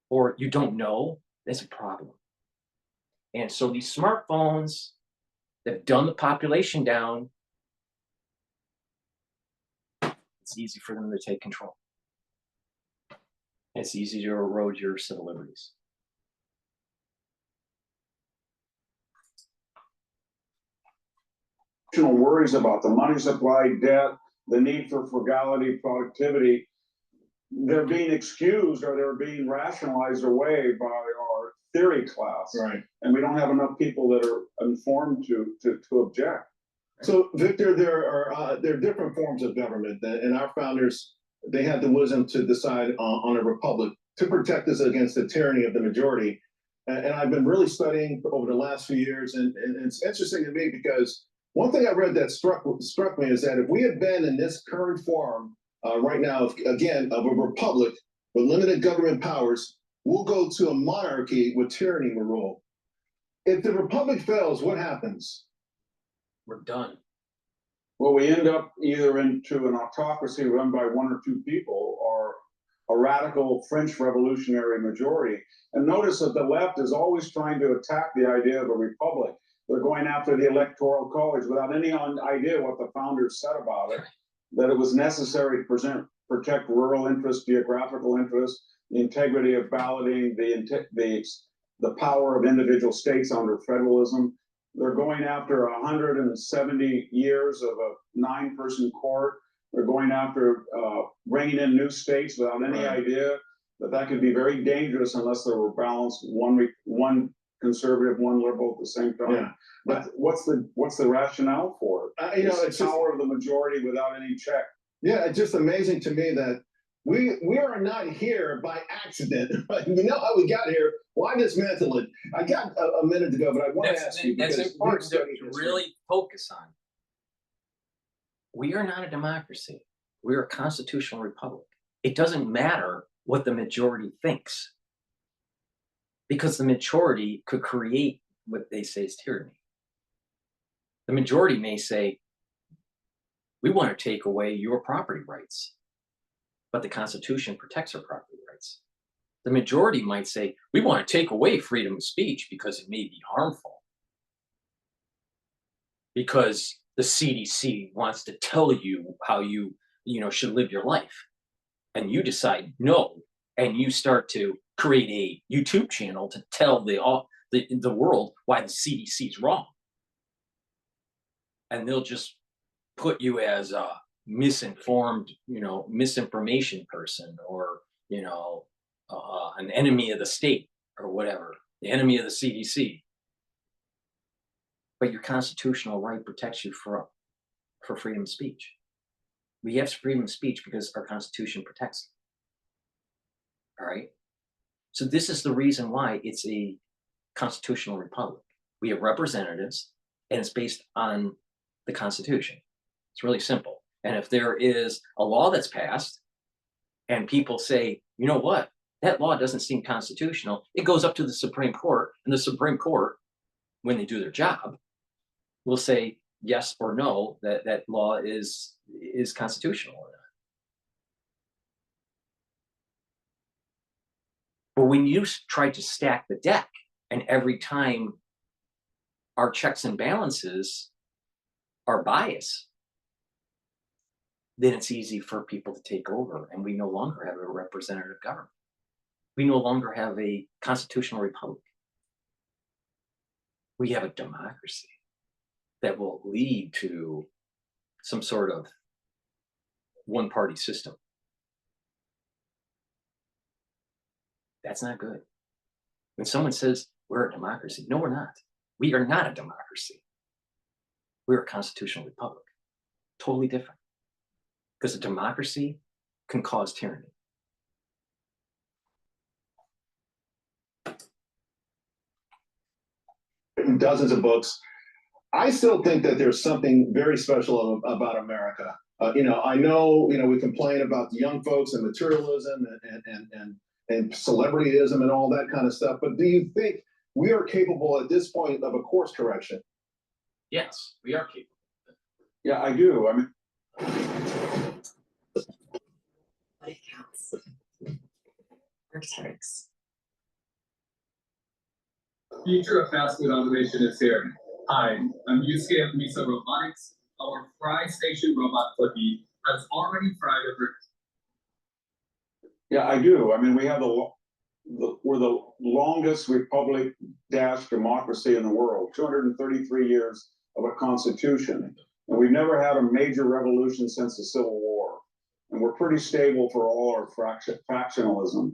or you don't know, that's a problem. And so these smartphones that have done the population down, it's easy for them to take control. It's easy to erode your civil liberties. Worries about the money supply, debt, the need for frugality, productivity, they're being excused or they're being rationalized away by our theory class. Right. And we don't have enough people that are informed to object. So, Victor, there are different forms of government, and our founders, they had the wisdom to decide on a republic to protect us against the tyranny of the majority. And I've been really studying over the last few years, and it's interesting to me because One thing I read that struck me is that if we had been in this current form right now, again, of a republic with limited government powers, we'll go to a monarchy with tyranny will rule. If the republic fails, what happens? We're done. Well, we end up either into an autocracy run by one or two people, or a radical French revolutionary majority. And notice that the left is always trying to attack the idea of a republic. They're going after the Electoral College without any idea what the founders said about it, that it was necessary to protect rural interests, geographical interests, the integrity of balloting, the power of individual states under federalism. They're going after 170 years of a 9-person court. They're going after bringing in new states without any idea that could be very dangerous unless there were balanced, one conservative, one liberal at the same time. Yeah. But what's the rationale for it? It's the power of the majority without any check. Yeah, it's just amazing to me that we are not here by accident. We know how we got here. Why dismantle it? I got a minute to go, but I want to ask you. That's because important you've to studied history. really focus on. We are not a democracy. We're a constitutional republic. It doesn't matter what the majority thinks, because the majority could create what they say is tyranny. The majority may say, we want to take away your property rights, but the Constitution protects our property rights. The majority might say, we want to take away freedom of speech because it may be harmful, because the CDC wants to tell you how you should live your life. And you decide no, and you start to create a YouTube channel to tell the world why the CDC is wrong. And they'll just put you as a misinformed, misinformation person, or, an enemy of the state, or whatever, the enemy of the CDC. But your constitutional right protects you for freedom of speech. We have freedom of speech because our Constitution protects it. All right. So this is the reason why it's a constitutional republic. We have representatives, and it's based on the Constitution. It's really simple. And if there is a law that's passed and people say, you know what, that law doesn't seem constitutional, it goes up to the Supreme Court, and the Supreme Court, when they do their job, will say yes or no, that law is constitutional or not. But when you try to stack the deck, and every time our checks and balances are biased, then it's easy for people to take over, and we no longer have a representative government. We no longer have a constitutional republic. We have a democracy that will lead to some sort of one-party system. That's not good. When someone says we're a democracy, no, we're not. We are not a democracy. We're a constitutional republic. Totally different. Because a democracy can cause tyranny. Written dozens of books. I still think that there's something very special about America. I know, we complain about the young folks and materialism and celebrityism and all that kind of stuff. But do you think we are capable at this point of a course correction? Yes, we are capable. Yeah, I do. I mean, Architects. Future of fast food automation is here. Hi, I'm Yusuke of Misa Robotics. Our fry station robot Flippy has already fried a brick. yeah, I do. I mean, we have we're the longest republic dash democracy in the world, 233 years of a constitution. And we've never had a major revolution since the Civil War. And we're pretty stable for all our factionalism.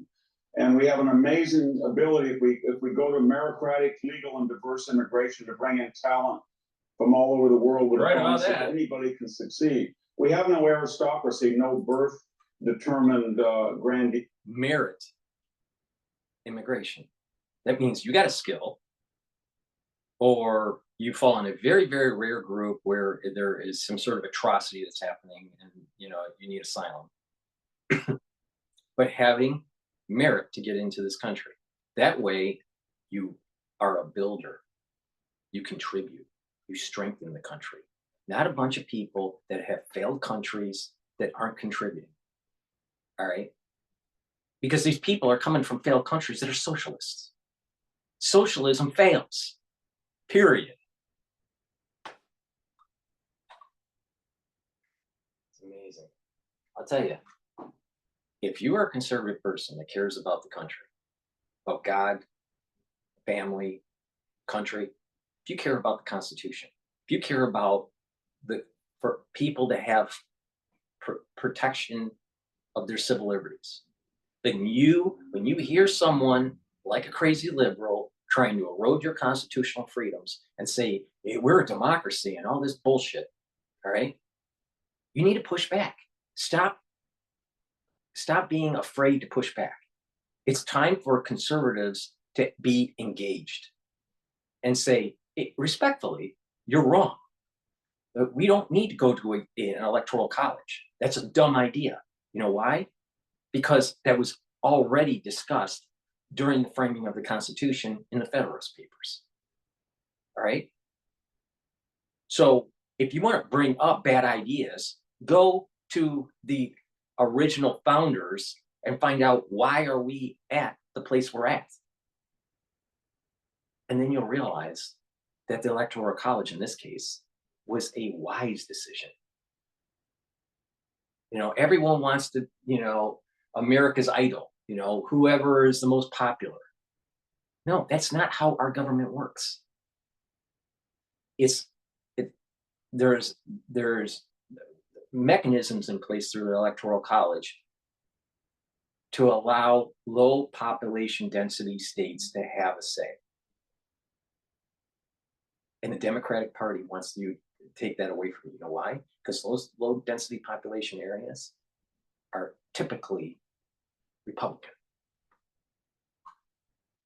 And we have an amazing ability, if we go to meritocratic, legal, and diverse immigration, to bring in talent from all over the world with Right a about promise that that. anybody can succeed. We have no aristocracy, no birth determined grandee. Merit immigration. That means you got a skill, or you fall in a very, very rare group where there is some sort of atrocity that's happening and, you know, you need asylum. But having merit to get into this country, that way you are a builder, you contribute, you strengthen the country, not a bunch of people that have failed countries that aren't contributing. All right. Because these people are coming from failed countries that are socialists. Socialism fails, period. It's amazing. I'll tell you, if you are a conservative person that cares about the country, about God, family, country, if you care about the Constitution, if you care about for people to have protection of their civil liberties, then when you hear someone like a crazy liberal trying to erode your constitutional freedoms and say, hey, we're a democracy and all this bullshit, all right, you need to push back. Stop being afraid to push back. It's time for conservatives to be engaged and say, hey, respectfully, you're wrong. We don't need to go to an electoral college. That's a dumb idea. You know why? Because that was already discussed during the framing of the Constitution in the Federalist Papers. All right? So if you want to bring up bad ideas, go to the original founders and find out why are we at the place we're at. And then you'll realize that the Electoral College in this case was a wise decision. You know, everyone wants to, you know, America's Idol, you know, whoever is the most popular. No, that's not how our government works. There's mechanisms in place through the Electoral College to allow low population density states to have a say. And the Democratic Party wants to take that away from you. You know why? Because those low density population areas are typically Republican.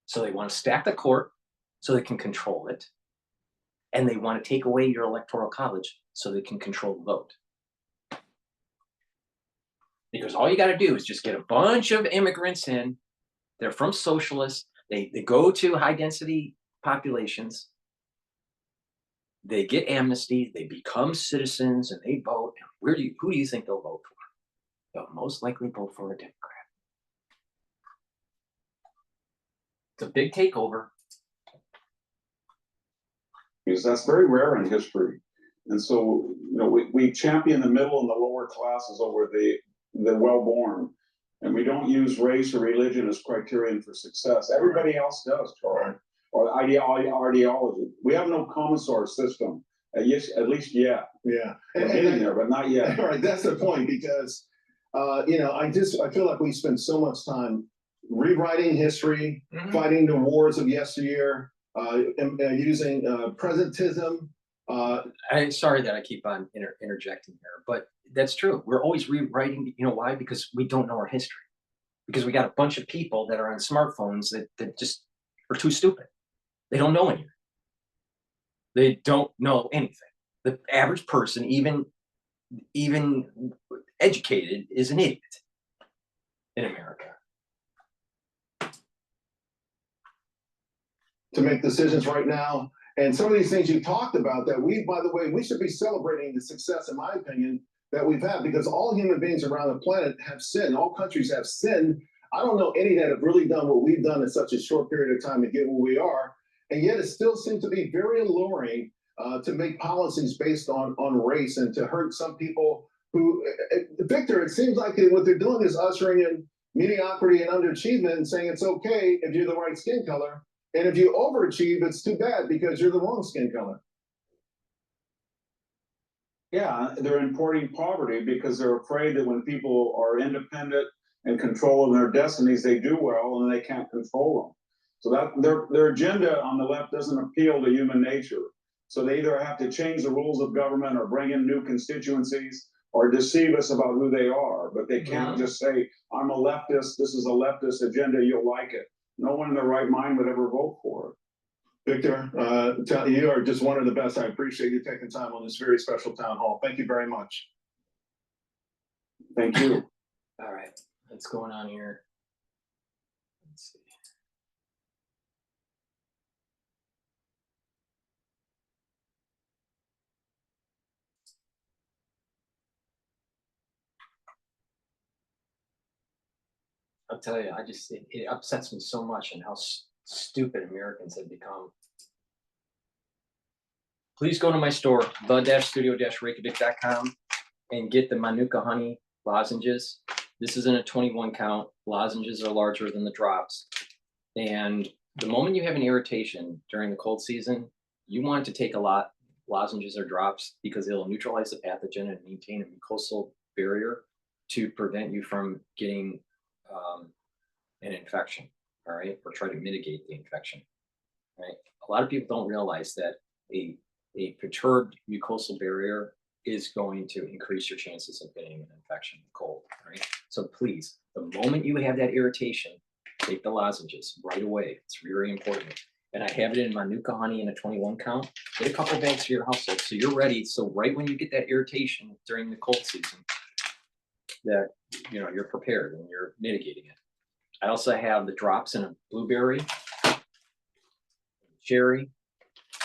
So they want to stack the court so they can control it. And they want to take away your Electoral College so they can control the vote. Because all you got to do is just get a bunch of immigrants in. They're from socialists. They go to high density populations. They get amnesty. They become citizens and they vote. Who do you think they'll vote for? They'll most likely vote for a Democrat. It's a big takeover. Because that's very rare in history. And so, you know, we champion the middle and the lower classes over the well-born. And we don't use race or religion as criterion for success. Everybody else does, Charlie. Or ideology. We have no commissar system, at least yet. Yeah. We're getting there, but not yet. All right, that's the point, because you know, I feel like we spend so much time rewriting history, fighting the wars of yesteryear, using presentism. I'm sorry that I keep on interjecting here, but that's true. We're always rewriting. You know why? Because we don't know our history. Because we got a bunch of people that are on smartphones that just are too stupid. They don't know anything. They don't know anything. The average person, even educated, is an idiot in America. To make decisions right now. And some of these things you talked about that by the way, we should be celebrating the success, in my opinion, that we've had, because all human beings around the planet have sinned. All countries have sinned. I don't know any that have really done what we've done in such a short period of time to get where we are. And yet it still seems to be very alluring to make policies based on race and to hurt some people who, Victor, it seems like what they're doing is ushering in mediocrity and underachievement and saying it's okay if you're the right skin color. And if you overachieve, it's too bad because you're the wrong skin color. Yeah, they're importing poverty because they're afraid that when people are independent and control of their destinies, they do well and they can't control them. So that their agenda on the left doesn't appeal to human nature. So they either have to change the rules of government or bring in new constituencies or deceive us about who they are. But they can't just say, I'm a leftist, this is a leftist agenda, you'll like it. No one in their right mind would ever vote for it. Victor, you are just one of the best. I appreciate you taking time on this very special town hall. Thank you very much. Thank you. All right, what's going on here? Let's see. I'll tell you, it upsets me so much and how stupid Americans have become. Please go to my store, the-studio-reykjavik.com, and get the Manuka honey lozenges. This is in a 21 count. Lozenges are larger than the drops. And the moment you have an irritation during the cold season, you want to take a lot lozenges or drops because it'll neutralize the pathogen and maintain a mucosal barrier to prevent you from getting an infection, all right, or try to mitigate the infection, right? A lot of people don't realize that a perturbed mucosal barrier is going to increase your chances of getting an infection, cold, right? So please, the moment you have that irritation, take the lozenges right away. It's very important. And I have it in Manuka honey in a 21 count. Get a couple bags for your household so you're ready. So right when you get that irritation during the cold season, that you're prepared and you're mitigating it. I also have the drops in a blueberry, cherry,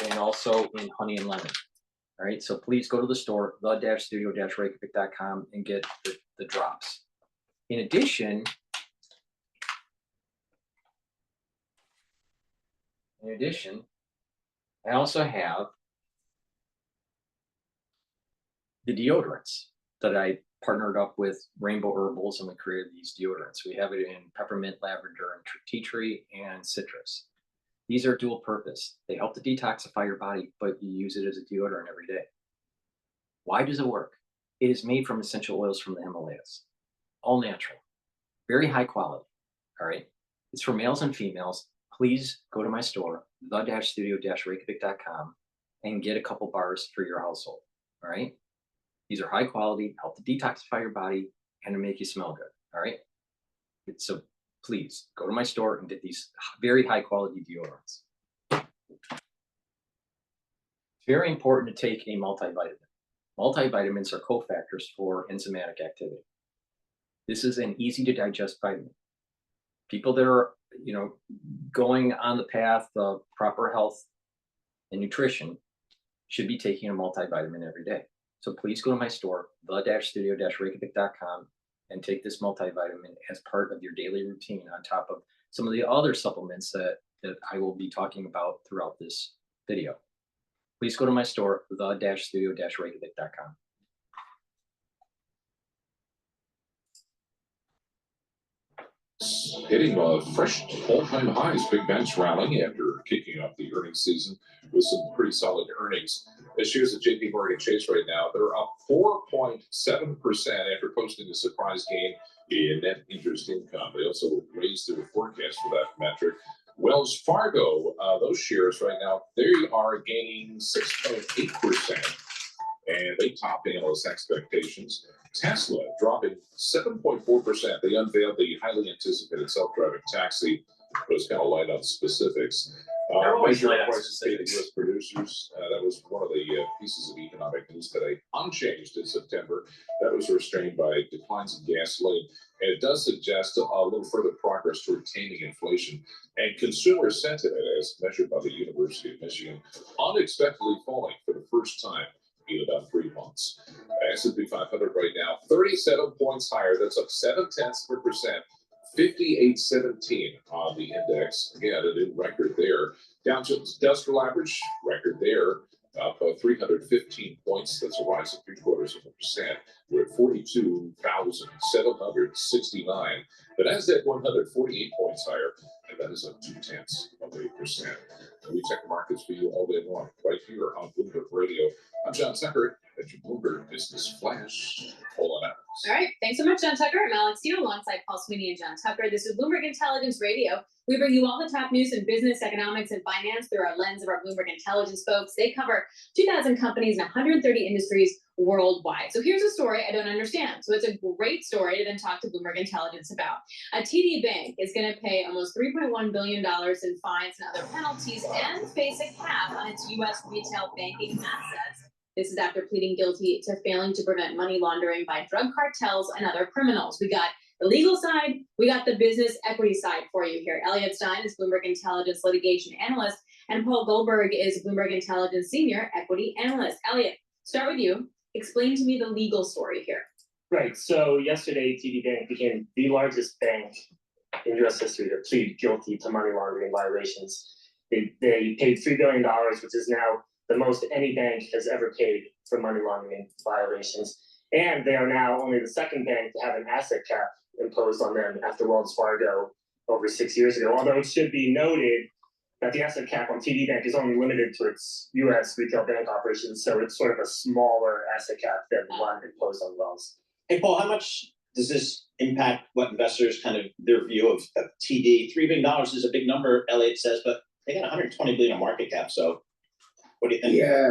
and also in honey and lemon. All right, so please go to the store, the-studio-reykjavik.com, and get the drops. In addition, I also have the deodorants that I partnered up with Rainbow Herbals, and we created these deodorants. We have it in peppermint, lavender, and tea tree, and citrus. These are dual purpose. They help to detoxify your body, but you use it as a deodorant every day. Why does it work? It is made from essential oils from the Himalayas, all natural, very high quality, all right? It's for males and females. Please go to my store, the-studio-reykjavik.com, and get a couple bars for your household, all right? These are high quality, help to detoxify your body, and to make you smell good, all right? So please go to my store and get these very high quality deodorants. It's very important to take a multivitamin. Multivitamins are cofactors for enzymatic activity. This is an easy to digest vitamin. People that are, going on the path of proper health and nutrition should be taking a multivitamin every day. So please go to my store, the-studio-reykjavik.com, and take this multivitamin as part of your daily routine on top of some of the other supplements that I will be talking about throughout this video. Please go to my store, the-studio-reykjavik.com. Hitting fresh all-time highs. Big banks rallying after kicking off the earnings season with some pretty solid earnings. This year's at JP Morgan Chase right now, they're up 4.7% after posting a surprise gain in net interest income. They also raised their forecast for that metric. Wells Fargo, those shares right now, they are gaining 6.8%, and they top analyst expectations. Tesla dropping 7.4%. They unveiled the highly anticipated self-driving taxi. It was kind of light on specifics. Major prices paid to U.S. producers. That was one of the pieces of economic news today. Unchanged in September. That was restrained by declines in gasoline. And it does suggest a little further progress toward taming inflation. And consumer sentiment, as measured by the University of Michigan, unexpectedly falling for the first time in about 3 months. S&P 500 right now, 37 points higher. That's up 0.7%. 58.17 on the index. Again, a new record there. Dow Jones Industrial Average, record there, up 315 points. That's a rise of 0.75%. We're at 42,769. The Nasdaq 100, 48 points higher, and that is up 0.2%. We check the markets for you all day long, right here on Bloomberg Radio. I'm John Tucker. at your Bloomberg Business Flash. Hold on out. All right. Thanks so much, John Tucker. I'm Alex Steele alongside Paul Sweeney and John Tucker. This is Bloomberg Intelligence Radio. We bring you all the top news in business, economics, and finance through our lens of our Bloomberg Intelligence folks. They cover 2,000 companies in 130 industries worldwide. So here's a story I don't understand. So it's a great story to then talk to Bloomberg Intelligence about. A TD Bank is going to pay almost $3.1 billion in fines and other penalties and face a cap on its U.S. retail banking assets. This is after pleading guilty to failing to prevent money laundering by drug cartels and other criminals. We got the legal side, we got the business equity side for you here. Elliot Stein is Bloomberg Intelligence litigation analyst, and Paul Goldberg is Bloomberg Intelligence senior equity analyst. Elliot, start with you. Explain to me the legal story here. Right. So yesterday, TD Bank became the largest bank in U.S. history to plead guilty to money laundering violations. They paid $3 billion, which is now the most any bank has ever paid for money laundering violations. And they are now only the second bank to have an asset cap imposed on them after Wells Fargo over 6 years ago. Although it should be noted that the asset cap on TD Bank is only limited to its U.S. retail bank operations, so it's sort of a smaller asset cap than the one imposed on Wells. Hey, Paul, how much does this impact what investors kind of their view of TD? $3 billion is a big number, Elliot says, but they got 120 billion market cap. So what do you think? Yeah.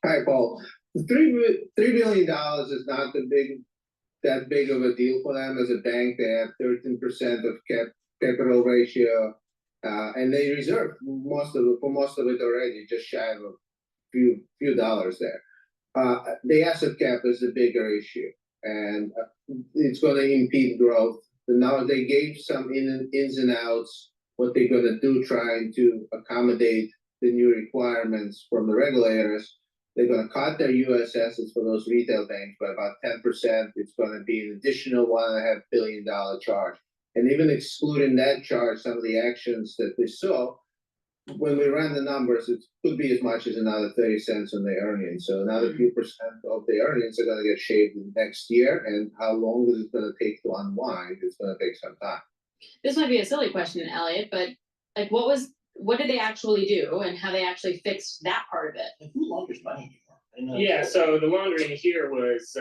Hi, Paul. $3 billion is not that big of a deal for them as a bank. They have 13% of capital ratio, and they reserved most of it already, just shy of a few dollars there. The asset cap is the bigger issue, and it's going to impede growth. And now they gave some ins and outs, what they're going to do, trying to accommodate the new requirements from the regulators. They're going to cut their U.S. assets for those retail banks by about 10%. It's going to be an additional $1.5 billion charge. And even excluding that charge, some of the actions that we saw, when we ran the numbers, it could be as much as another 30 cents on the earnings. So another few percent of the earnings are going to get shaved next year. And how long is it going to take to unwind? It's going to take some time. This might be a silly question, Elliot, but like, what did they actually do, and how they actually fixed that part of it? Who launders money anymore? Yeah, so the laundering here was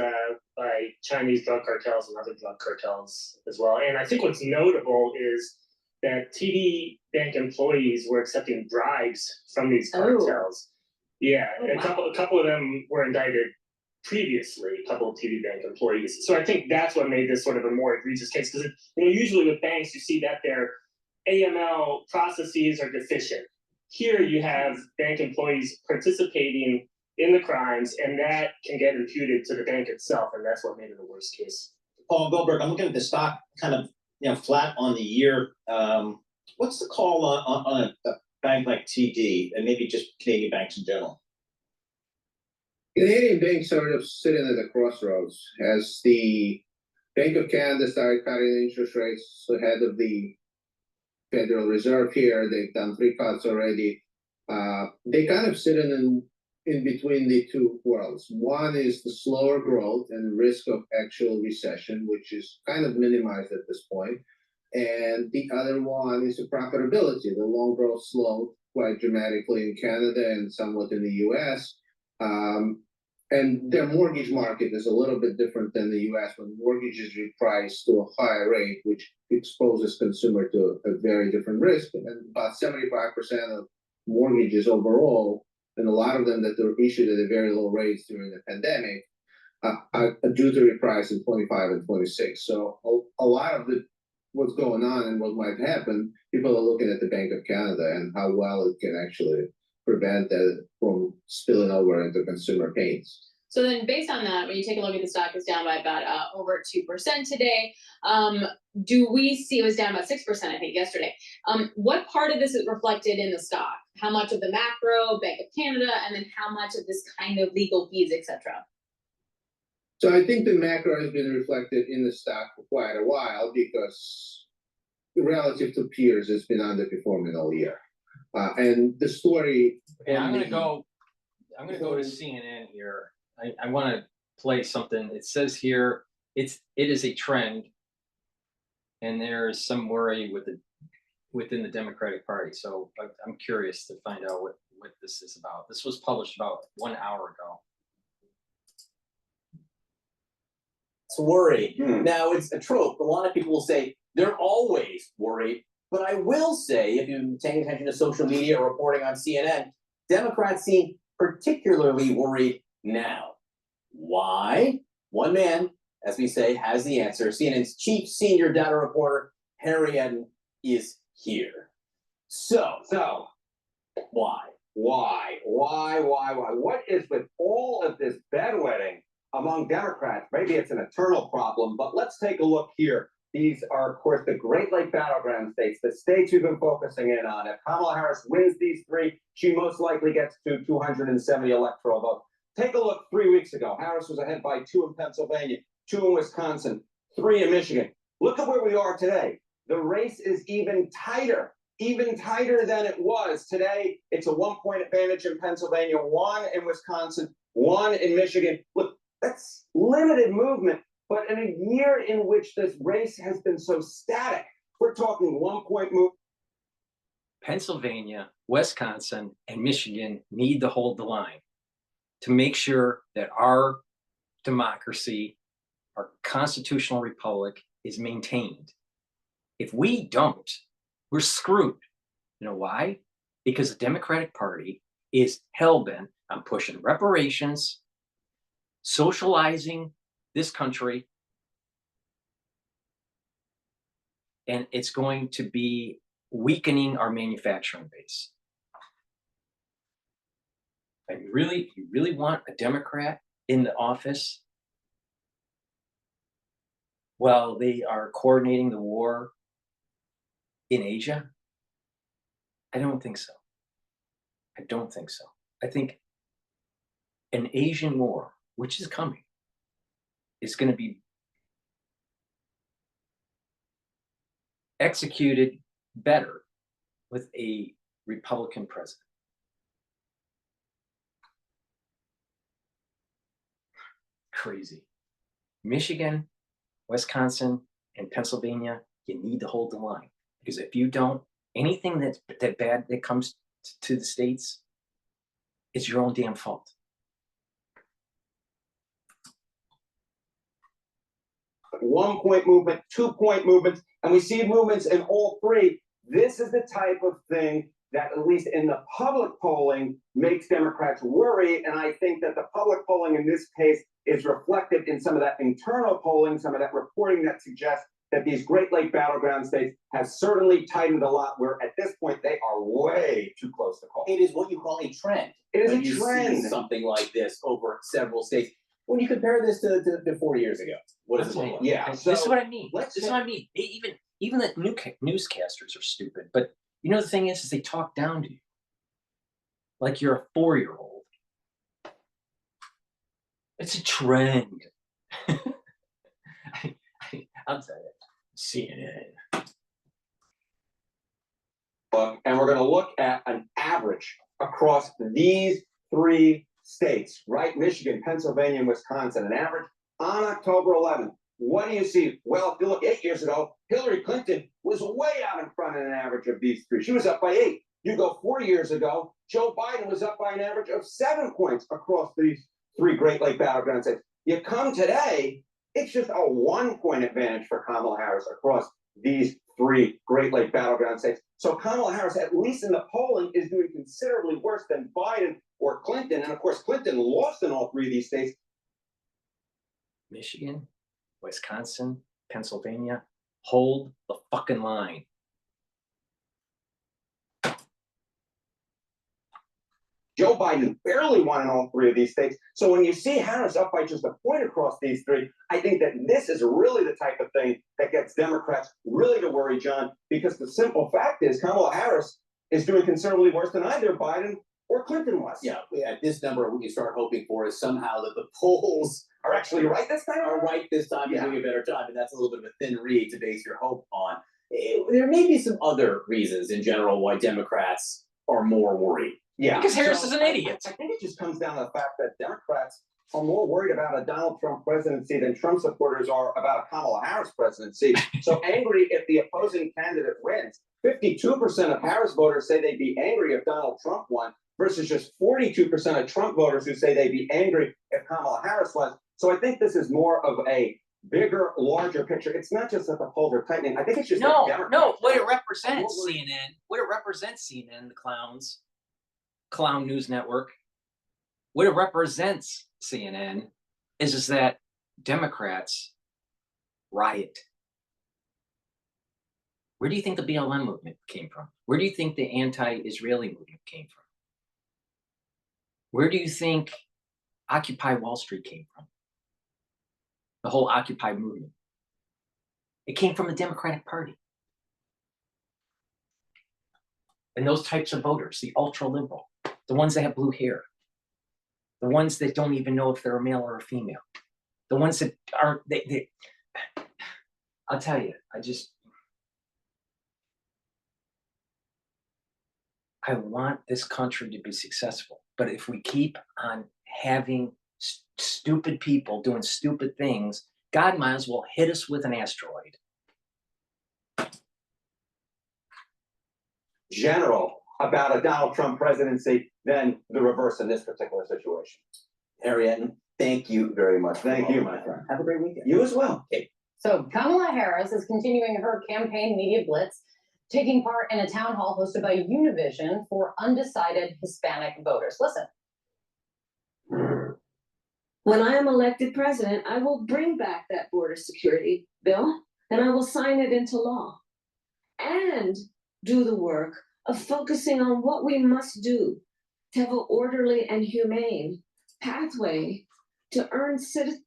by Chinese drug cartels and other drug cartels as well. And I think what's notable is that TD Bank employees were accepting bribes from these cartels. Yeah, a couple of them were indicted previously, a couple of TD Bank employees. So I think that's what made this sort of a more egregious case, because usually with banks, you see that their AML processes are deficient. Here you have bank employees participating in the crimes, and that can get imputed to the bank itself, and that's what made it a worst case. Paul Goldberg, I'm looking at the stock kind of flat on the year. What's the call on a bank like TD, and maybe just Canadian banks in general? Canadian banks sort of sitting at a crossroads. As the Bank of Canada started cutting interest rates ahead of the Federal Reserve here, they've done 3 cuts already. They kind of sit in between the two worlds. One is the slower growth and risk of actual recession, which is kind of minimized at this point. And the other one is the profitability. The loan growth slowed quite dramatically in Canada and somewhat in the US. And their mortgage market is a little bit different than the US, when mortgages reprice to a higher rate, which exposes consumer to a very different risk. And about 75% of mortgages overall, and a lot of them that were issued at a very low rates during the pandemic, are due to reprice in 25 and 26. So a lot of what's going on and what might happen, people are looking at the Bank of Canada and how well it can actually prevent that from spilling over into consumer pains. So then based on that, when you take a look at the stock, it's down by about over 2% today. Do we see, it was down about 6%, I think, yesterday. What part of this is reflected in the stock? How much of the macro, Bank of Canada, and then how much of this kind of legal fees, etc.? So I think the macro has been reflected in the stock for quite a while, because relative to peers, it's been underperforming all year. And the story. Yeah, I'm gonna go to CNN here. I want to play something. It says here it is a trend, and there's some worry within the Democratic Party. So I'm curious to find out what this is about. This was published about 1 hour ago. worry. Now, it's a trope. A lot of people will say they're always worried. But I will say, if you've been paying attention to social media or reporting on CNN, Democrats seem particularly worried now. Why? One man, as we say, has the answer. CNN's chief senior data reporter, Harry Eden, is here. So, why? Why? What is with all of this bedwetting among Democrats? Maybe it's an eternal problem, but let's take a look here. These are, of course, the Great Lake Battleground states, the states we've been focusing in on. If Kamala Harris wins these three, she most likely gets to 270 electoral votes. Take a look 3 weeks ago. Harris was ahead by 2 in Pennsylvania, 2 in Wisconsin, 3 in Michigan. Look at where we are today. The race is even tighter than it was. Today, it's a 1-point advantage in Pennsylvania, 1 in Wisconsin, 1 in Michigan. Look, that's limited movement. But in a year in which this race has been so static, we're talking 1-point move. Pennsylvania, Wisconsin, and Michigan need to hold the line to make sure that our democracy, our constitutional republic, is maintained. If we don't, we're screwed. You know why? Because the Democratic Party is hell-bent on pushing reparations, socializing this country, and it's going to be weakening our manufacturing base. And you really want a Democrat in the office while they are coordinating the war in Asia? I don't think so. I don't think so. I think an Asian war, which is coming, is going to be executed better with a Republican president. Crazy. Michigan, Wisconsin, and Pennsylvania, you need to hold the line. Because if you don't, anything that bad that comes to the states, it's your own damn fault. One-point movement, 2-point movements, and we see movements in all three. This is the type of thing that, at least in the public polling, makes Democrats worry. And I think that the public polling in this case is reflected in some of that internal polling, some of that reporting that suggests that these Great Lake Battleground states have certainly tightened a lot, where at this point they are way too close to call. It is what you call a trend. It is when a you trend. see something like this over several states. When you compare this to 40 years ago, what does it look like? Yeah, this is what I mean. This is what I mean. Even the newscasters are stupid. But you know the thing is they talk down to you like you're a 4-year-old. It's a trend. I'll tell you, CNN. And we're going to look at an average across these three states, right? Michigan, Pennsylvania, and Wisconsin, an average on October 11th. What do you see? Well, if you look 8 years ago, Hillary Clinton was way out in front in an average of these three. She was up by 8. You go 4 years ago, Joe Biden was up by an average of 7 points across these three Great Lake Battleground states. You come today, it's just a 1-point advantage for Kamala Harris across these three Great Lake Battleground states. So Kamala Harris, at least in the polling, is doing considerably worse than Biden or Clinton. And of course, Clinton lost in all three of these states. Michigan, Wisconsin, Pennsylvania, hold the fucking line. Joe Biden barely won in all three of these states. So when you see Harris up by just a point across these three, I think that this is really the type of thing that gets Democrats really to worry, John, because the simple fact is Kamala Harris is doing considerably worse than either Biden or Clinton was. Yeah, at this number, what you start hoping for is somehow that the polls are actually right this time. Are right this time, and doing a better job, and that's a little bit of a thin reed to base your hope on. There may be some other reasons in general why Democrats are more worried. Yeah, because Harris is an idiot. I think it just comes down to the fact that Democrats are more worried about a Donald Trump presidency than Trump supporters are about a Kamala Harris presidency. So angry if the opposing candidate wins. 52% of Harris voters say they'd be angry if Donald Trump won, versus just 42% of Trump voters who say they'd be angry if Kamala Harris won. So I think this is more of a bigger, larger picture. It's not just that the polls are tightening. I think it's just that No, Democrats what it are- represents, what we're- CNN, what it represents, CNN, the clown news network. What it represents, CNN, is that Democrats riot. Where do you think the BLM movement came from? Where do you think the anti-Israeli movement came from? Where do you think Occupy Wall Street came from? The whole Occupy movement. It came from the Democratic Party. And those types of voters, the ultra-liberal, the ones that have blue hair, the ones that don't even know if they're a male or a female, the ones that aren't, I'll tell you, I want this country to be successful. But if we keep on having stupid people doing stupid things, God might as well hit us with an asteroid. General about a Donald Trump presidency than the reverse in this particular situation. Harriet, thank you very much. Thank you, my friend. Have a great weekend. You as well. Okay. So Kamala Harris is continuing her campaign media blitz, taking part in a town hall hosted by Univision for undecided Hispanic voters. Listen. When I am elected president, I will bring back that border security bill and I will sign it into law and do the work of focusing on what we must do to have an orderly and humane pathway to earn citizenship.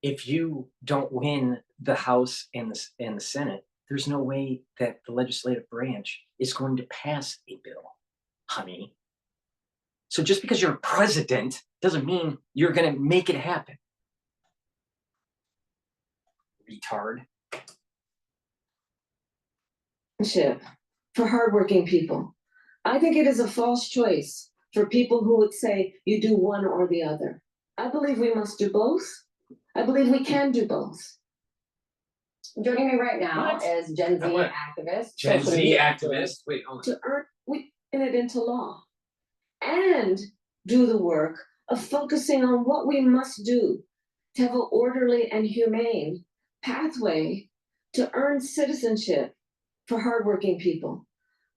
If you don't win the House and the Senate, there's no way that the legislative branch is going to pass a bill, honey. So just because you're president doesn't mean you're going to make it happen. Retard. For hardworking people. I think it is a false choice for people who would say you do one or the other. I believe we must do both. I believe we can do both. Joining me right now What? is Gen Z What? activist. Gen social Z media activist. Wait, hold on. To earn, we turn it into law and do the work of focusing on what we must do to have an orderly and humane pathway to earn citizenship for hardworking people.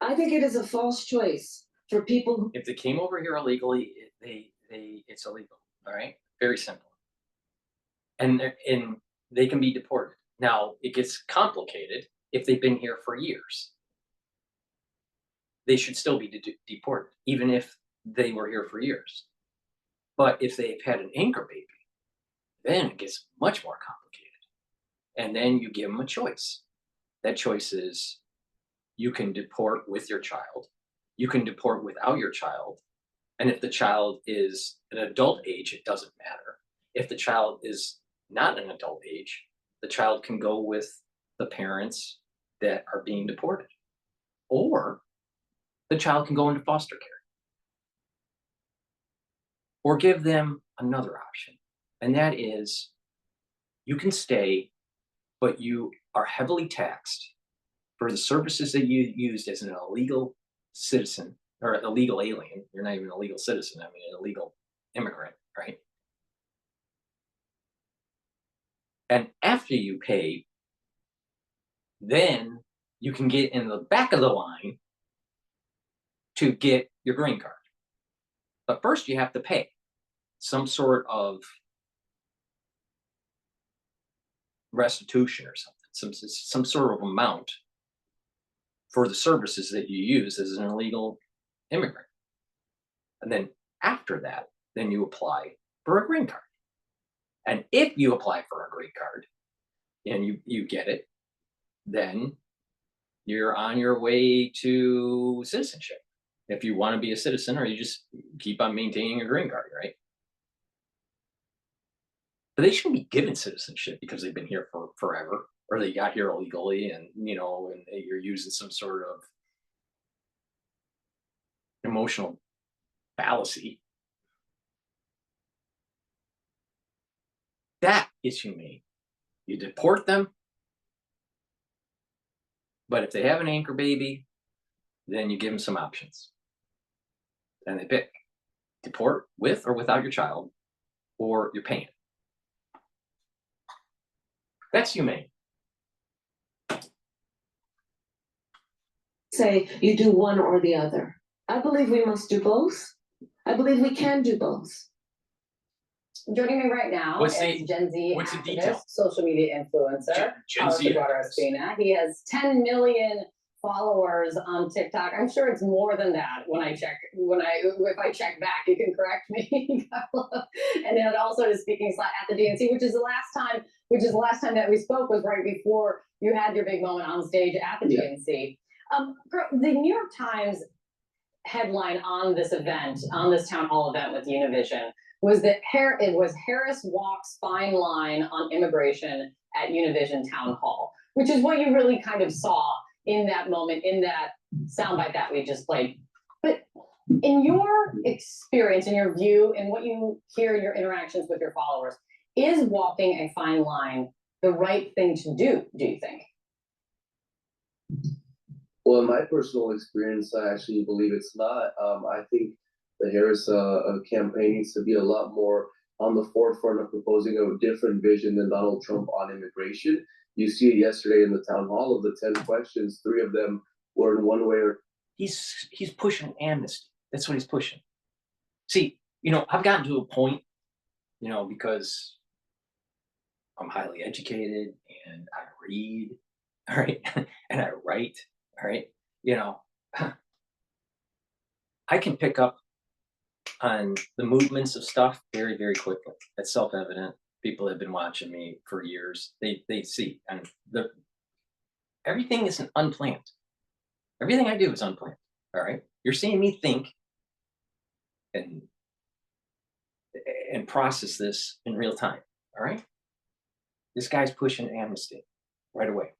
I think it is a false choice for people who If they came over here illegally, it's illegal. All right, very simple. And they can be deported. Now it gets complicated if they've been here for years. They should still be deported, even if they were here for years. But if they've had an anchor baby, then it gets much more complicated. And then you give them a choice. That choice is you can deport with your child. You can deport without your child. And if the child is an adult age, it doesn't matter. If the child is not an adult age, the child can go with the parents that are being deported. Or the child can go into foster care. Or give them another option. And that is you can stay, but you are heavily taxed for the services that you used as an illegal citizen or an illegal alien. You're not even a legal citizen. I mean, an illegal immigrant, right? And after you pay, then you can get in the back of the line to get your green card. But first you have to pay some sort of restitution or something, some sort of amount for the services that you use as an illegal immigrant. And then after that, then you apply for a green card. And if you apply for a green card and you get it, then you're on your way to citizenship. If you want to be a citizen, or you just keep on maintaining your green card, right? But they shouldn't be given citizenship because they've been here for forever, or they got here illegally, and and you're using some sort of emotional fallacy. That is humane. You deport them, but if they have an anchor baby, then you give them some options. And they pick deport with or without your child, or you're paying. That's humane. Say you do one or the other. I believe we must do both. I believe we can do both. Joining me right now What's is the- Gen Z what's the activist, detail? social media influencer, Gen Z Espina. He has 10 million followers on TikTok. I'm sure it's more than that when I check, if I check back, you can correct me. And then also is speaking at the DNC, which is the last time that we spoke was right before you had your big moment on stage at the DNC. The New York Times headline on this event, on this town hall event with Univision, was that Harris walks fine line on immigration at Univision town hall, which is what you really kind of saw in that moment, in that soundbite that we just played. But in your experience, in your view, and what you hear in your interactions with your followers, is walking a fine line the right thing to do you think? Well, in my personal experience, I actually believe it's not. I think the Harris campaign needs to be a lot more on the forefront of proposing a different vision than Donald Trump on immigration. You see it yesterday in the town hall. Of the 10 questions, 3 of them were in one way or He's pushing amnesty. That's what he's pushing. See, I've gotten to a point, because I'm highly educated and I read, all right, and I write, all right, I can pick up on the movements of stuff very, very quickly. That's self-evident. People have been watching me for years. They see, and everything isn't unplanned. Everything I do is unplanned. All right, you're seeing me think and process this in real time. All right, this guy's pushing amnesty right away.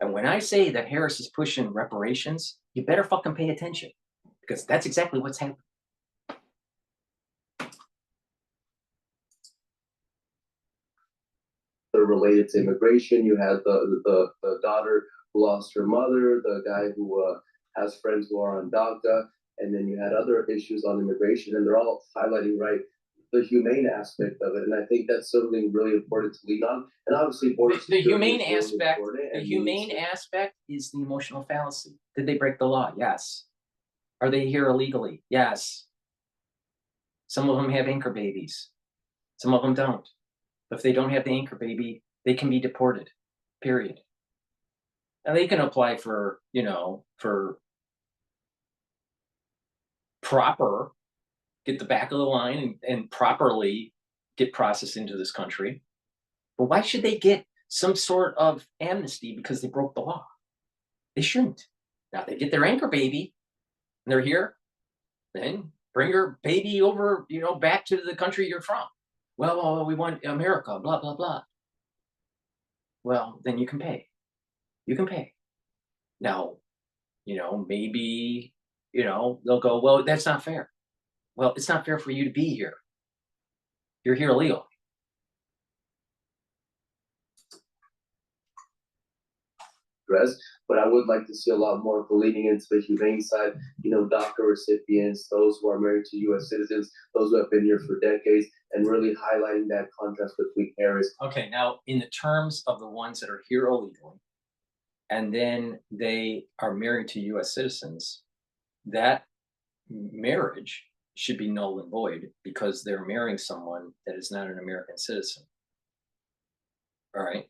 And when I say that Harris is pushing reparations, you better fucking pay attention, because that's exactly what's happening. related to immigration. You had the daughter who lost her mother, the guy who has friends who are on DACA, and then you had other issues on immigration, and they're all highlighting the humane aspect of it. And I think that's something really important to lean on. And obviously, border the humane security is really aspect. important, The and humane aspect is the emotional fallacy. Did they break the law? Yes. Are they here illegally? Yes. Some of them have anchor babies. Some of them don't. If they don't have the anchor baby, they can be deported, period. And they can apply for, for proper, get the back of the line and properly get processed into this country. But why should they get some sort of amnesty because they broke the law? They shouldn't. Now they get their anchor baby and they're here, then bring her baby over, back to the country you're from. Well, we want America, blah, blah, blah. Well, then you can pay. You can pay. Now, maybe, they'll go, well, that's not fair. Well, it's not fair for you to be here. You're here illegally. But I would like to see a lot more of the leaning into the humane side, DACA recipients, those who are married to U.S. citizens, those who have been here for decades, and really highlighting that contrast between Harris. Okay, now in the terms of the ones that are here illegally, and then they are married to U.S. citizens, that marriage should be null and void because they're marrying someone that is not an American citizen. All right,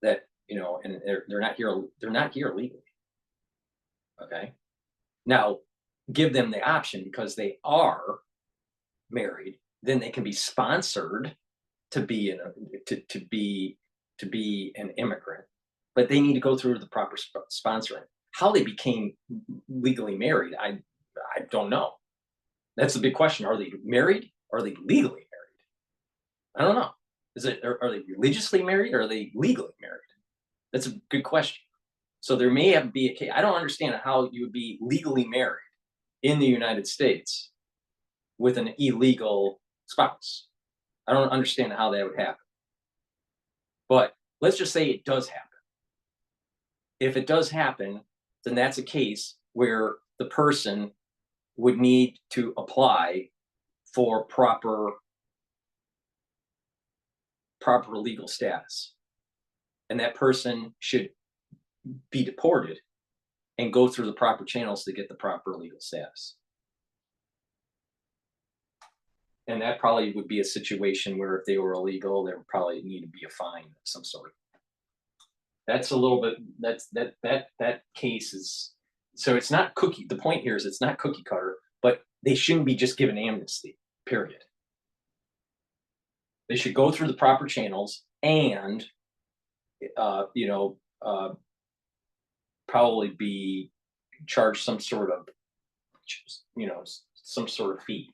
that and they're not here. They're not here legally. Okay, now give them the option because they are married. Then they can be sponsored to be to be an immigrant, but they need to go through the proper sponsoring. How they became legally married, I don't know. That's the big question. Are they married? Or are they legally married? I don't know. Are they religiously married or are they legally married? That's a good question. So there may have be a case. I don't understand how you would be legally married in the United States with an illegal spouse. I don't understand how that would happen. But let's just say it does happen. If it does happen, then that's a case where the person would need to apply for proper legal status. and that person should be deported and go through the proper channels to get the proper legal status. And that probably would be a situation where if they were illegal, there would probably need to be a fine of some sort. That's a little bit, that case is, so it's not cookie, the point here is it's not cookie cutter, but they shouldn't be just given amnesty, period. They should go through the proper channels and, probably be charged some sort of, some sort of fee.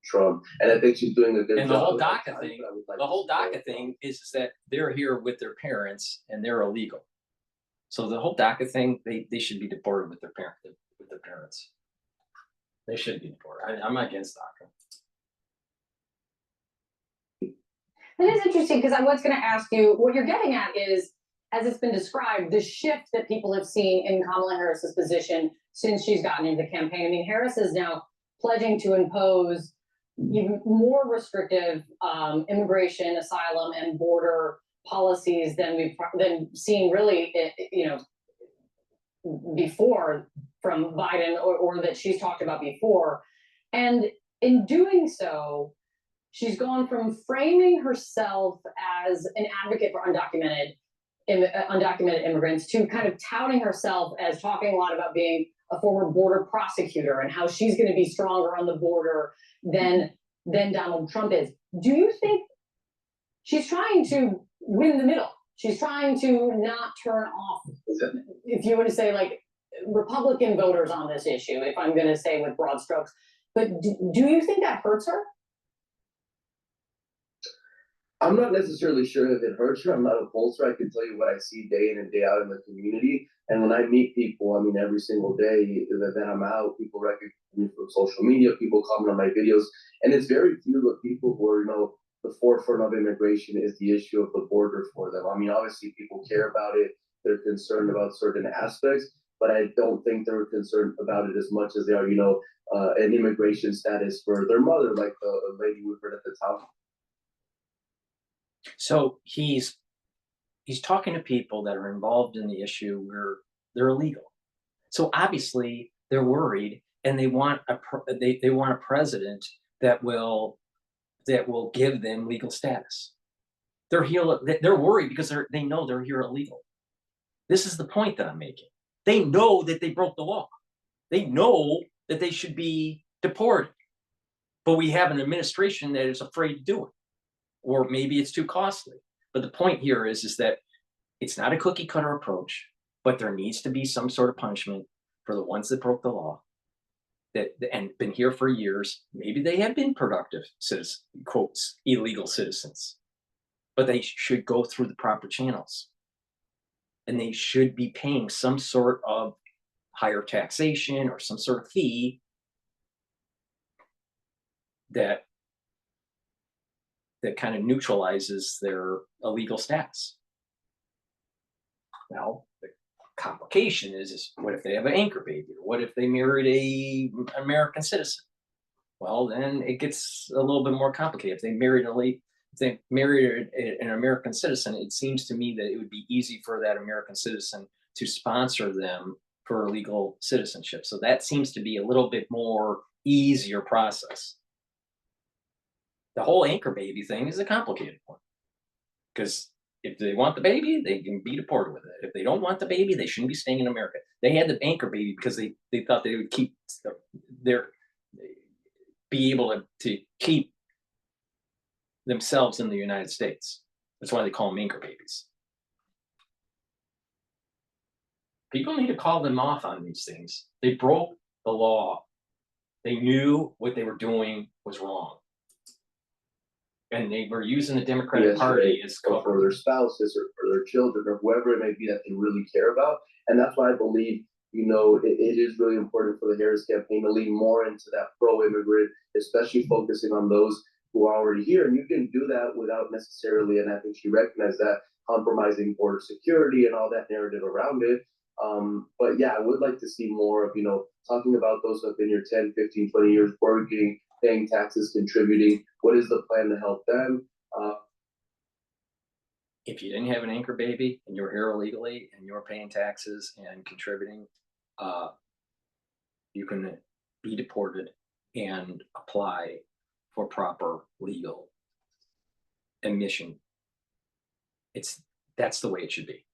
Trump, and I think she's doing a good job. And the whole DACA thing, the whole DACA thing is that they're here with their parents and they're illegal. So the whole DACA thing, they should be deported with their parents. They should be deported. I'm against DACA. That is interesting because I was going to ask you, what you're getting at is, as it's been described, the shift that people have seen in Kamala Harris's position since she's gotten into the campaign. I mean, Harris is now pledging to impose even more restrictive immigration, asylum, and border policies than we've seen really, before from Biden or that she's talked about before. And in doing so, she's gone from framing herself as an advocate for undocumented immigrants to kind of touting herself as talking a lot about being a former border prosecutor and how she's going to be stronger on the border than Donald Trump is. Do you think she's trying to win the middle? She's trying to not turn off, if you want to say, like, Republican voters on this issue, if I'm going to say with broad strokes. But do you think that hurts her? I'm not necessarily sure if it hurts her. I'm not a pollster. I can tell you what I see day in and day out in the community. And when I meet people, I mean, every single day that I'm out, people recognize me from social media, people comment on my videos. And it's very few of the people who are, the forefront of immigration is the issue of the border for them. I mean, obviously people care about it. They're concerned about certain aspects, but I don't think they're concerned about it as much as they are, an immigration status for their mother, like the lady we heard at the top. So he's talking to people that are involved in the issue where they're illegal. So obviously they're worried, and they want they want a president that will give them legal status. They're worried because they know they're here illegal. This is the point that I'm making. They know that they broke the law. They know that they should be deported, but we have an administration that is afraid to do it. Or maybe it's too costly. But the point here is that it's not a cookie cutter approach, but there needs to be some sort of punishment for the ones that broke the law and been here for years. Maybe they have been productive citizens, quotes, illegal citizens, but they should go through the proper channels. And they should be paying some sort of higher taxation or some sort of fee that kind of neutralizes their illegal status. Now, the complication is what if they have an anchor baby? Or what if they married an American citizen? Well, then it gets a little bit more complicated. If they married an American citizen, it seems to me that it would be easy for that American citizen to sponsor them for legal citizenship. So that seems to be a little bit more easier process. The whole anchor baby thing is a complicated one, because if they want the baby, they can be deported with it. If they don't want the baby, they shouldn't be staying in America. They had the anchor baby because they thought they would be able to keep themselves in the United States. That's why they call them anchor babies. People need to call them off on these things. They broke the law. They knew what they were doing was wrong. And they were using the Democratic Party as cover for their spouses or for their children or whoever it may be that they really care about. And that's why I believe, it is really important for the Harris campaign to lean more into that pro-immigrant, especially focusing on those who are already here. And you can do that without necessarily, and I think she recognized that, compromising border security and all that narrative around it. But yeah, I would like to see more of, talking about those who have been here 10, 15, 20 years, working, paying taxes, contributing? What is the plan to help them? If you didn't have an anchor baby and you're here illegally and you're paying taxes and contributing, you can be deported and apply for proper legal admission. That's the way it should be.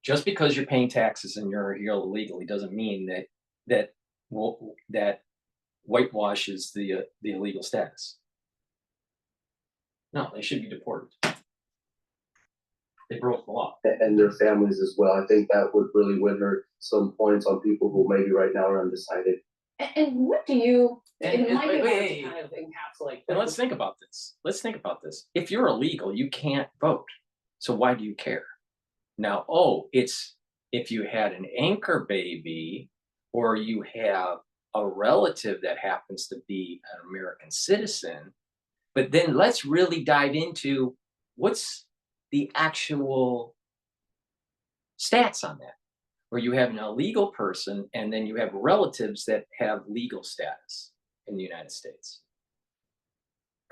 Just because you're paying taxes and you're here illegally doesn't mean that whitewashes the illegal status. No, they should be deported. They broke the law. And their families as well. I think that would really win her some points on people who maybe right now are undecided. And what do you, And- it might be hard to wait. kind of encapsulate. And let's think about this. If you're illegal, you can't vote. So why do you care? Now, it's if you had an anchor baby or you have a relative that happens to be an American citizen, but then let's really dive into what's the actual stats on that, where you have an illegal person and then you have relatives that have legal status in the United States.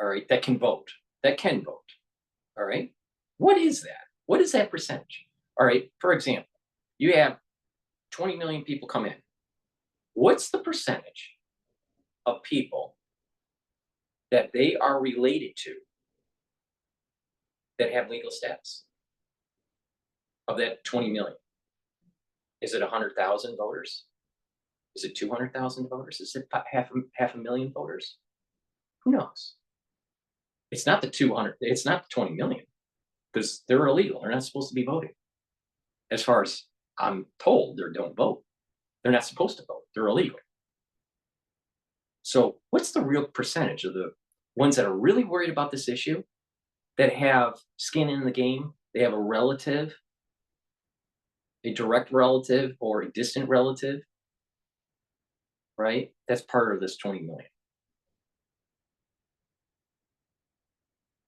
All right, that can vote. All right, what is that? What is that percentage? All right, for example, you have 20 million people come in. What's the percentage of people that they are related to that have legal status of that 20 million? Is it 100,000 voters? Is it 200,000 voters? Is it half a million voters? Who knows? It's not the 200, it's not the 20 million, because they're illegal. They're not supposed to be voting. As far as I'm told, they don't vote. They're not supposed to vote. They're illegal. So what's the real percentage of the ones that are really worried about this issue, that have skin in the game? They have a relative, a direct relative or a distant relative, right? That's part of this 20 million.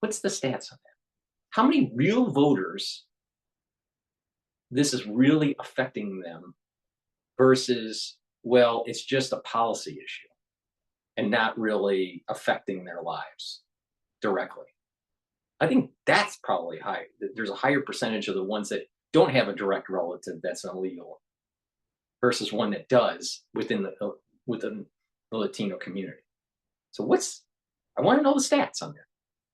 What's the stats on that? How many real voters this is really affecting them versus, well, it's just a policy issue and not really affecting their lives directly? I think that's probably high. There's a higher percentage of the ones that don't have a direct relative that's illegal versus one that does within the Latino community. So I want to know the stats on that.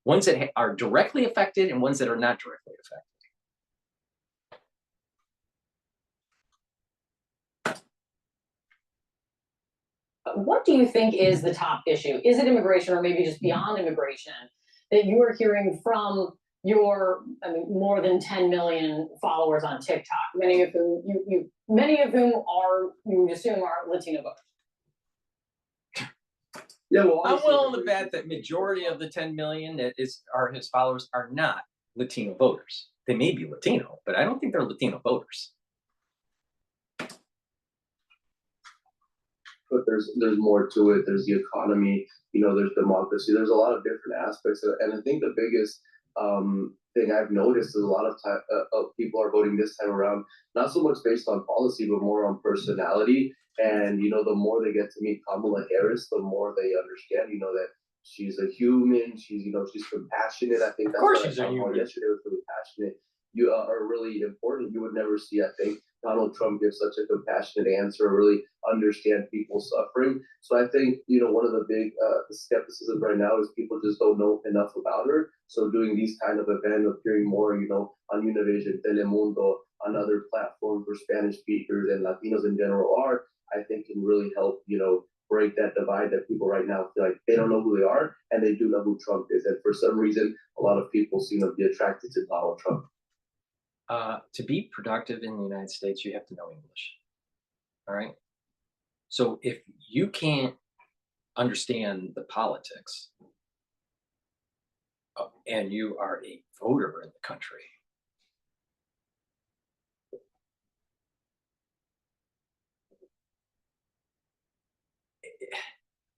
Ones that are directly affected and ones that are not directly affected. What do you think is the top issue? Is it immigration, or maybe just beyond immigration, that you are hearing from your, more than 10 million followers on TikTok, many of whom are, you would assume, are Latino voters? Yeah, well, I'm willing to bet that majority of the 10 million that are his followers are not Latino voters. They may be Latino, but I don't think they're Latino voters. But there's more to it. There's the economy, there's democracy. There's a lot of different aspects of it. And I think the biggest thing I've noticed is a lot of people are voting this time around, not so much based on policy, but more on personality. And, the more they get to meet Kamala Harris, the more they understand, that she's a human, she's compassionate. I think that's what I saw yesterday, was really passionate. You are really important. You would never see, I think, Donald Trump give such a compassionate answer, really understand people's suffering. So I think, one of the big skepticism right now is people just don't know enough about her. So doing these kind of events, appearing more, on Univision, Telemundo, on other platforms where Spanish speakers and Latinos in general are, I think can really help, break that divide that people right now feel like they don't know who they are and they do know who Trump is. And for some reason, a lot of people seem to be attracted to Donald Trump. To be productive in the United States, you have to know English. All right. So if you can't understand the politics and you are a voter in the country,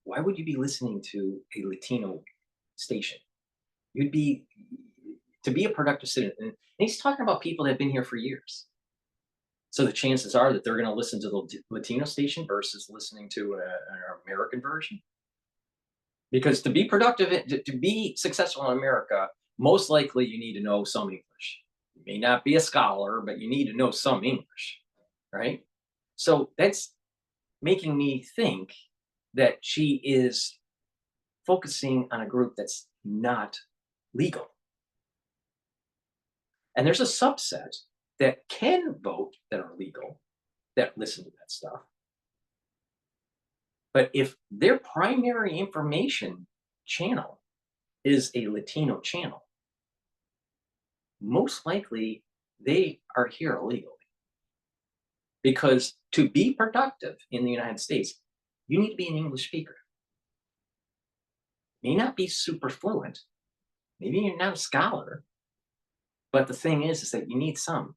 why would you be listening to a Latino station? To be a productive citizen. And he's talking about people that have been here for years. So the chances are that they're going to listen to the Latino station versus listening to an American version. Because to be productive, to be successful in America, most likely you need to know some English. You may not be a scholar, but you need to know some English, right? So that's making me think that she is focusing on a group that's not legal. And there's a subset that can vote that are legal, that listen to that stuff. But if their primary information channel is a Latino channel, most likely they are here illegally. Because to be productive in the United States, you need to be an English speaker. May not be super fluent, maybe you're not a scholar, but the thing is that you need some.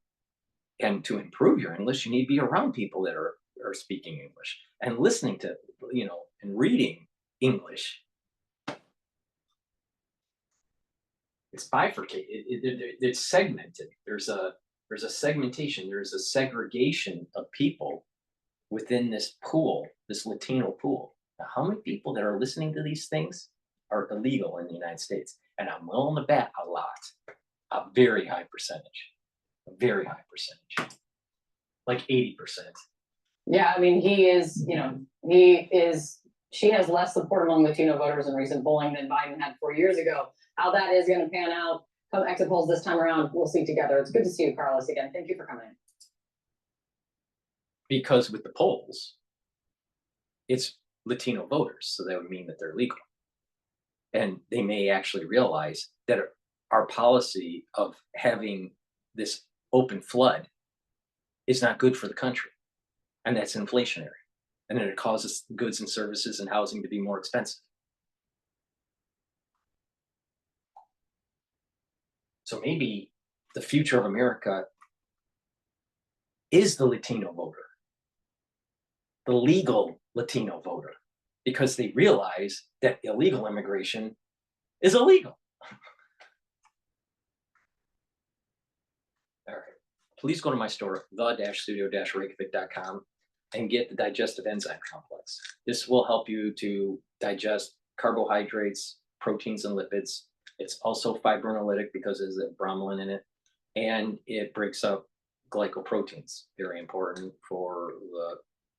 And to improve your English, you need to be around people that are speaking English and listening to, and reading English. It's bifurcated. It's segmented. There's a segmentation. There's a segregation of people within this pool, this Latino pool. Now, how many people that are listening to these things are illegal in the United States? And I'm willing to bet a lot, a very high percentage, like 80%. Yeah, I mean, she has less support among Latino voters in recent polling than Biden had 4 years ago. How that is going to pan out come exit polls this time around, we'll see together. It's good to see you, Carlos, again. Thank you for coming in. Because with the polls, it's Latino voters, so that would mean that they're legal. And they may actually realize that our policy of having this open flood is not good for the country. And that's inflationary. And then it causes goods and services and housing to be more expensive. So maybe the future of America is the Latino voter, the legal Latino voter, because they realize that illegal immigration is illegal. All right. Please go to my store, the-studio-reykjavik.com, and get the digestive enzyme complex. This will help you to digest carbohydrates, proteins, and lipids. It's also fibrinolytic because there's a bromelain in it, and it breaks up glycoproteins, very important for the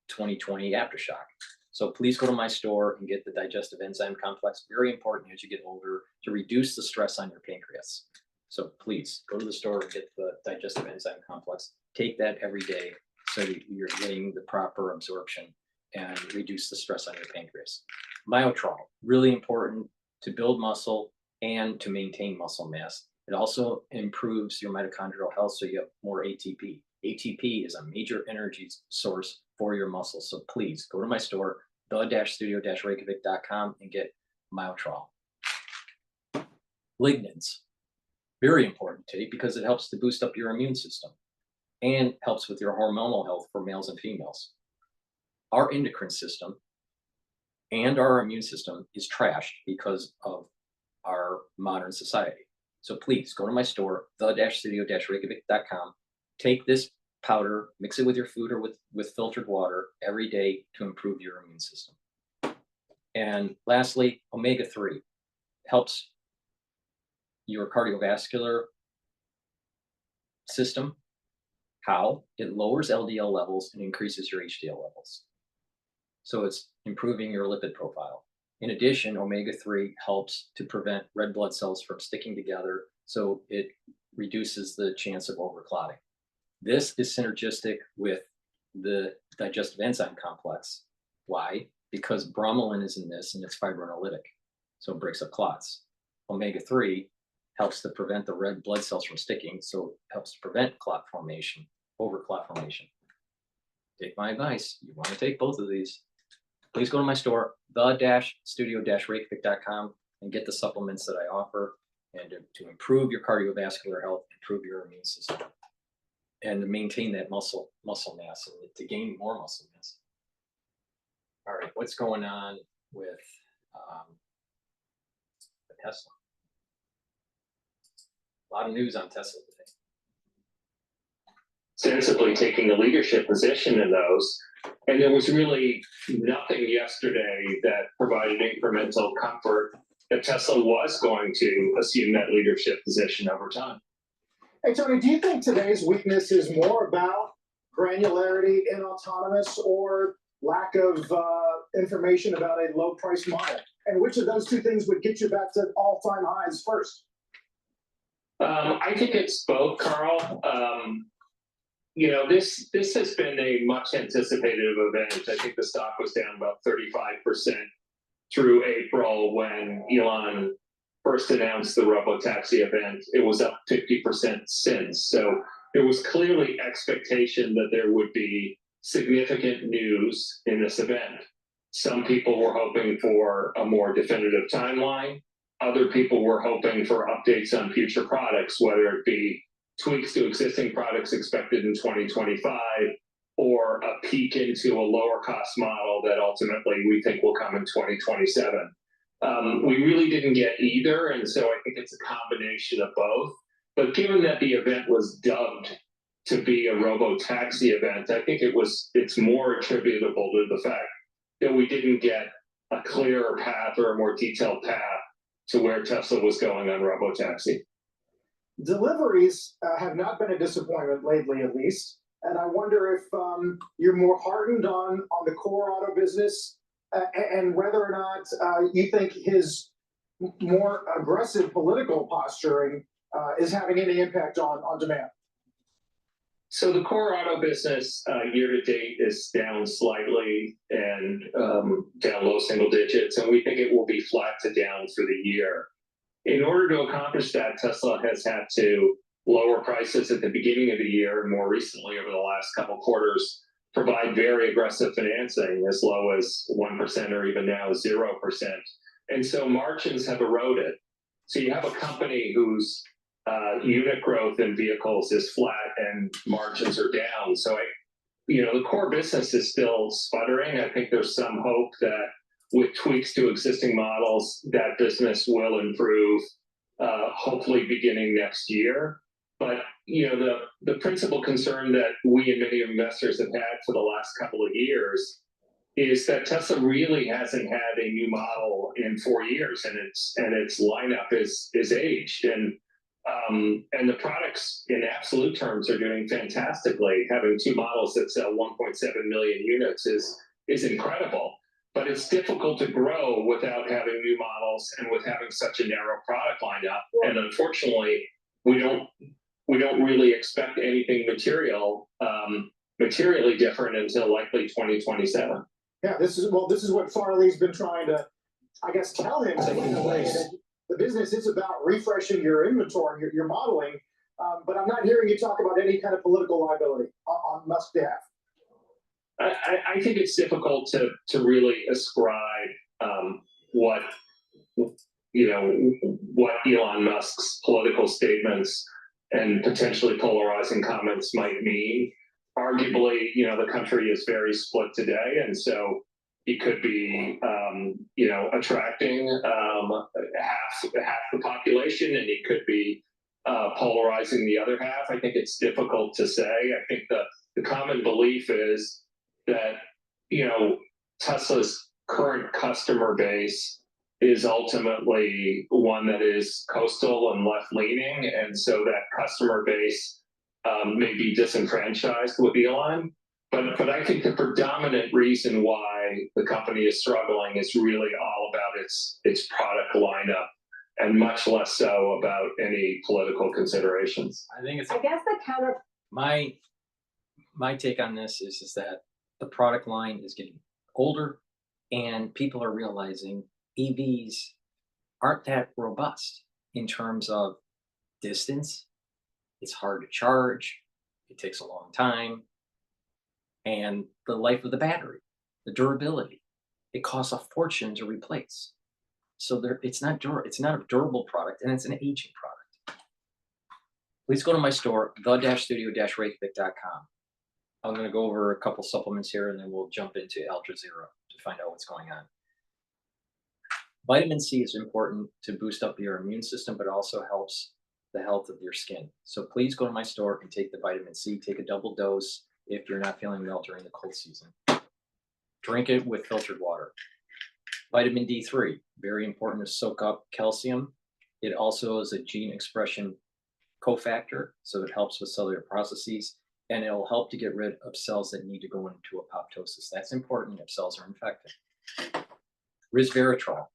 2020 aftershock. So please go to my store and get the digestive enzyme complex, very important as you get older to reduce the stress on your pancreas. So please go to the store and get the digestive enzyme complex. Take that every day so you're getting the proper absorption and reduce the stress on your pancreas. Myotrol, really important to build muscle and to maintain muscle mass. It also improves your mitochondrial health so you have more ATP. ATP is a major energy source for your muscles. So please go to my store, the-studio-reykjavik.com, and get Myotrol. Lignans, very important to take because it helps to boost up your immune system and helps with your hormonal health for males and females. Our endocrine system and our immune system is trashed because of our modern society. So please go to my store, the-studio-reykjavik.com, take this powder, mix it with your food or with filtered water every day to improve your immune system. And lastly, omega-3 helps your cardiovascular system. How? It lowers LDL levels and increases your HDL levels. So it's improving your lipid profile. In addition, omega-3 helps to prevent red blood cells from sticking together, so it reduces the chance of overclotting. This is synergistic with the digestive enzyme complex. Why? Because bromelain is in this and it's fibrinolytic, so it breaks up clots. Omega-3 helps to prevent the red blood cells from sticking, so it helps to prevent clot formation, overclot formation. Take my advice. You want to take both of these. Please go to my store, the-studio-reykjavik.com, and get the supplements that I offer and to improve your cardiovascular health, improve your immune system, and to maintain that muscle mass and to gain more muscle mass. All right, what's going on with the Tesla? A lot of news on Tesla today. sensibly taking a leadership position in those. And there was really nothing yesterday that provided incremental comfort that Tesla was going to assume that leadership position over time. Hey, Tony, do you think today's weakness is more about granularity in autonomous or lack of information about a low price model? And which of those two things would get you back to all-time highs first? I think it's both, Carl. You know, this has been a much anticipated event. I think the stock was down about 35% through April when Elon first announced the robotaxi event. It was up 50% since. So there was clearly expectation that there would be significant news in this event. Some people were hoping for a more definitive timeline. Other people were hoping for updates on future products, whether it be tweaks to existing products expected in 2025 or a peek into a lower cost model that ultimately we think will come in 2027. We really didn't get either, and so I think it's a combination of both. But given that the event was dubbed to be a robo-taxi event, I think it's more attributable to the fact that we didn't get a clearer path or a more detailed path to where Tesla was going on robo-taxi. Deliveries have not been a disappointment lately, at least. And I wonder if you're more hardened on the core auto business and whether or not you think his more aggressive political posturing is having any impact on demand. So the core auto business year to date is down slightly and down low single digits, and we think it will be flat to down for the year. In order to accomplish that, Tesla has had to lower prices at the beginning of the year and more recently over the last couple quarters, provide very aggressive financing as low as 1% or even now 0%. And so margins have eroded. So you have a company whose unit growth in vehicles is flat and margins are down. So the core business is still sputtering. I think there's some hope that with tweaks to existing models, that business will improve, hopefully beginning next year. But the principal concern that we and many investors have had for the last couple of years is that Tesla really hasn't had a new model in 4 years, and its lineup is aged. And the products in absolute terms are doing fantastically. Having two models that sell 1.7 million units is incredible. But it's difficult to grow without having new models and with having such a narrow product lineup. And unfortunately, we don't really expect anything materially different until likely 2027. Yeah, this is what Farley's been trying to, I guess, tell him in a way. The business is about refreshing your inventory, your modeling, but I'm not hearing you talk about any kind of political liability on Musk's behalf. I think it's difficult to really ascribe what Elon Musk's political statements and potentially polarizing comments might mean. Arguably, the country is very split today, and so he could be, attracting half the population, and he could be polarizing the other half. I think it's difficult to say. I think the common belief is that Tesla's current customer base is ultimately one that is coastal and left-leaning, and so that customer base may be disenfranchised with Elon. But I think the predominant reason why the company is struggling is really all about its product lineup, and much less so about any political considerations. I think it's I guess the counter. my take on this is that the product line is getting older, and people are realizing EVs aren't that robust in terms of distance. It's hard to charge. It takes a long time. And the life of the battery, the durability, it costs a fortune to replace. So it's not a durable product, and it's an aging product. Please go to my store, the-studio-reykjavik.com. I'm going to go over a couple supplements here, and then we'll jump into Ultra Zero to find out what's going on. Vitamin C is important to boost up your immune system, but it also helps the health of your skin. So please go to my store and take the vitamin C. Take a double dose if you're not feeling well during the cold season. Drink it with filtered water. Vitamin D3, very important to soak up calcium. It also is a gene expression cofactor, so it helps with cellular processes, and it'll help to get rid of cells that need to go into apoptosis. That's important if cells are infected. Resveratrol,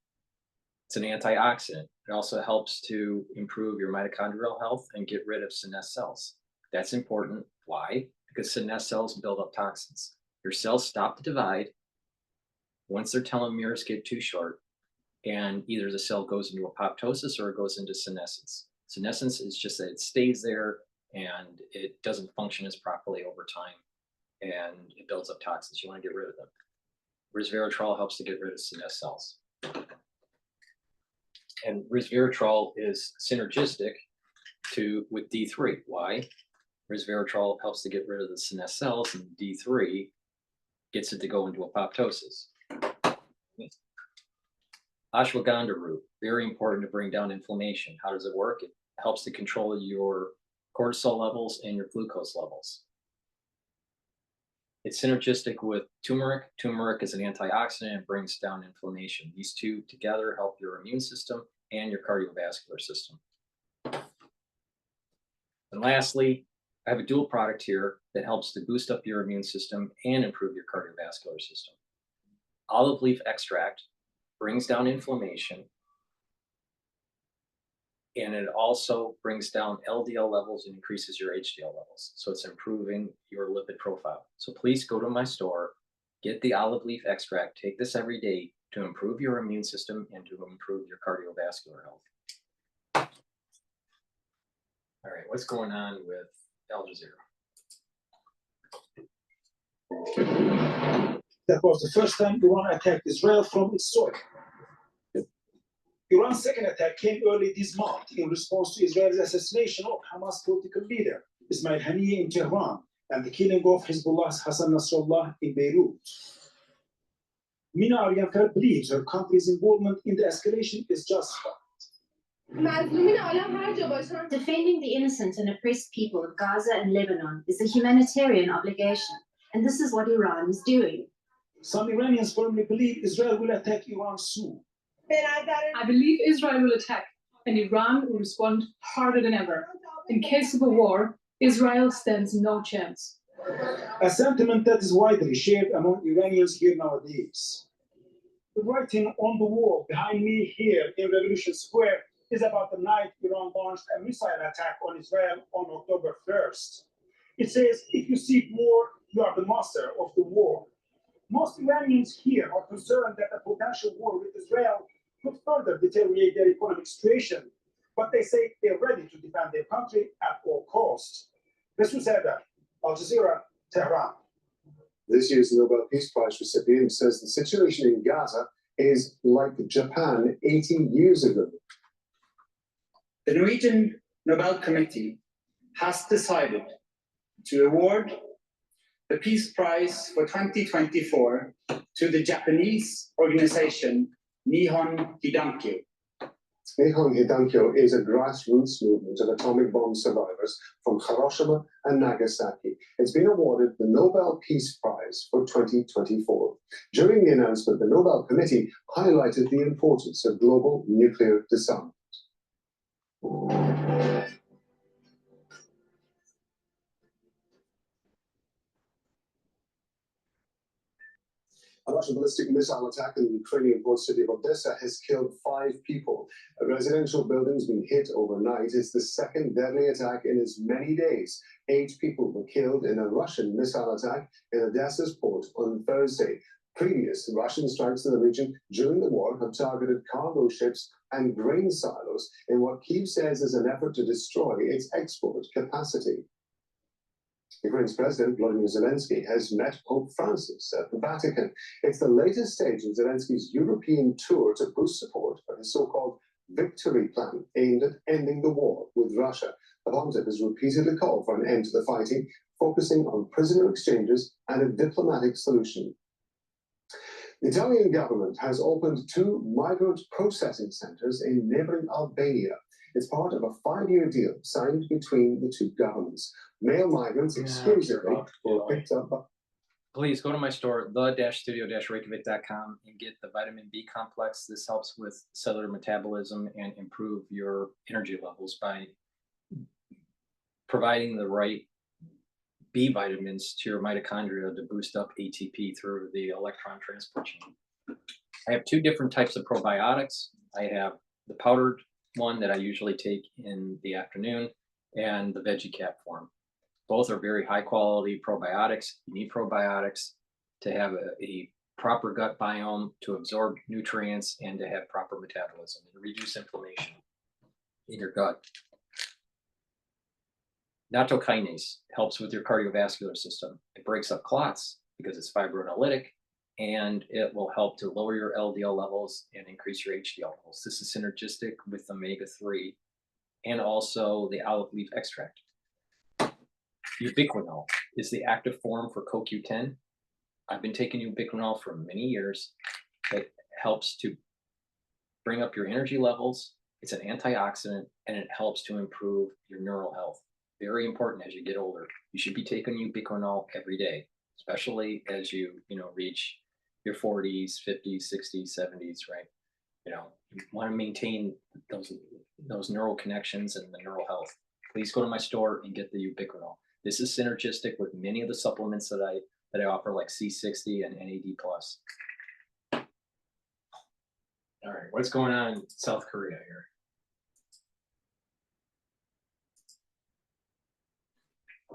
it's an antioxidant. It also helps to improve your mitochondrial health and get rid of senescent cells. That's important. Why? Because senescent cells build up toxins. Your cells stop to divide once their telomeres get too short, and either the cell goes into apoptosis or it goes into senescence. Senescence is just that it stays there and it doesn't function as properly over time, and it builds up toxins. You want to get rid of them. Resveratrol helps to get rid of senescent cells. And resveratrol is synergistic with D3. Why? Resveratrol helps to get rid of the senescent cells, and D3 gets it to go into apoptosis. Ashwagandha root, very important to bring down inflammation. How does it work? It helps to control your cortisol levels and your glucose levels. It's synergistic with turmeric. Turmeric is an antioxidant and brings down inflammation. These two together help your immune system and your cardiovascular system. And lastly, I have a dual product here that helps to boost up your immune system and improve your cardiovascular system. Olive leaf extract brings down inflammation, and it also brings down LDL levels and increases your HDL levels. So it's improving your lipid profile. So please go to my store, get the olive leaf extract, take this every day to improve your immune system and to improve your cardiovascular health. All right, what's going on with Al Jazeera? That was the first time Iran attacked Israel from its soil. Iran's second attack came early this month in response to Israel's assassination of Hamas political leader Ismail Haniyeh in Tehran and the killing of Hezbollah's Hassan Nasrallah in Beirut. Mina Aryantar believes her country's involvement in the escalation is justified. Defending the innocent and oppressed people of Gaza and Lebanon is a humanitarian obligation, and this is what Iran is doing. Some Iranians firmly believe Israel will attack Iran soon. I believe Israel will attack, and Iran will respond harder than ever. In case of a war, Israel stands no chance. A sentiment that is widely shared among Iranians here nowadays. The writing on the wall behind me here in Revolution Square is about the night Iran launched a missile attack on Israel on October 1st. It says, if you seek war, you are the master of the war. Most Iranians here are concerned that a potential war with Israel could further deteriorate their economic situation, but they say they're ready to defend their country at all costs. This said that Al Jazeera, Tehran. This year's Nobel Peace Prize recipient says the situation in Gaza is like Japan 80 years ago. The Norwegian Nobel Committee has decided to award the Peace Prize for 2024 to the Japanese organization Nihon Hidankyo. Nihon Hidankyo is a grassroots movement of atomic bomb survivors from Hiroshima and Nagasaki. It's been awarded the Nobel Peace Prize for 2024. During the announcement, the Nobel Committee highlighted the importance of global nuclear disarmament. A Russian ballistic missile attack in the Ukrainian port city of Odessa has killed 5 people. A residential building's been hit overnight. It's the second deadly attack in as many days. 8 people were killed in a Russian missile attack in Odessa's port on Thursday. Previous Russian strikes in the region during the war have targeted cargo ships and grain silos in what Kyiv says is an effort to destroy its export capacity. Ukraine's President Volodymyr Zelensky has met Pope Francis at the Vatican. It's the latest stage in Zelensky's European tour to boost support for his so-called victory plan aimed at ending the war with Russia. The pontiff has repeatedly called for an end to the fighting, focusing on prisoner exchanges and a diplomatic solution. The Italian government has opened 2 migrant processing centers in neighboring Albania. It's part of a 5-year deal signed between the two governments. Male migrants exclusively were picked up by. Please go to my store, the-studio-reykjavik.com, and get the vitamin B complex. This helps with cellular metabolism and improve your energy levels by providing the right B vitamins to your mitochondria to boost up ATP through the electron transport chain. I have 2 different types of probiotics. I have the powdered one that I usually take in the afternoon and the veggie cap form. Both are very high quality probiotics. You need probiotics to have a proper gut biome, to absorb nutrients, and to have proper metabolism and reduce inflammation in your gut. Nattokinase helps with your cardiovascular system. It breaks up clots because it's fibrinolytic, and it will help to lower your LDL levels and increase your HDL levels. This is synergistic with omega-3 and also the olive leaf extract. Ubiquinol is the active form for CoQ10. I've been taking ubiquinol for many years. It helps to bring up your energy levels. It's an antioxidant, and it helps to improve your neural health. Very important as you get older. You should be taking ubiquinol every day, especially as you reach your 40s, 50s, 60s, 70s, right? You want to maintain those neural connections and the neural health. Please go to my store and get the ubiquinol. This is synergistic with many of the supplements that I offer, like C60 and NAD+. All right, what's going on in South Korea here?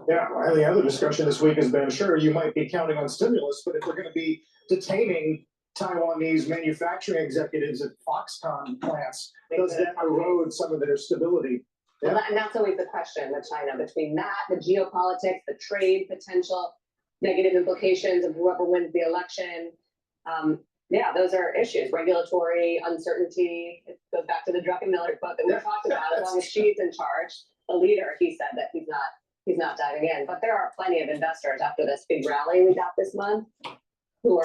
Yeah, well, the other discussion this week has been, sure, you might be counting on stimulus, but if they're going to be detaining Taiwanese manufacturing executives at Foxconn plants, does that erode some of their stability? Well, and that's always the question with China, between that, the geopolitics, the trade potential, negative implications of whoever wins the election. Yeah, those are issues. Regulatory uncertainty. It goes back to the Druckenmiller quote that we talked about. As long as she's in charge, the leader, he said that he's not diving in. But there are plenty of investors after this big rally we got this month who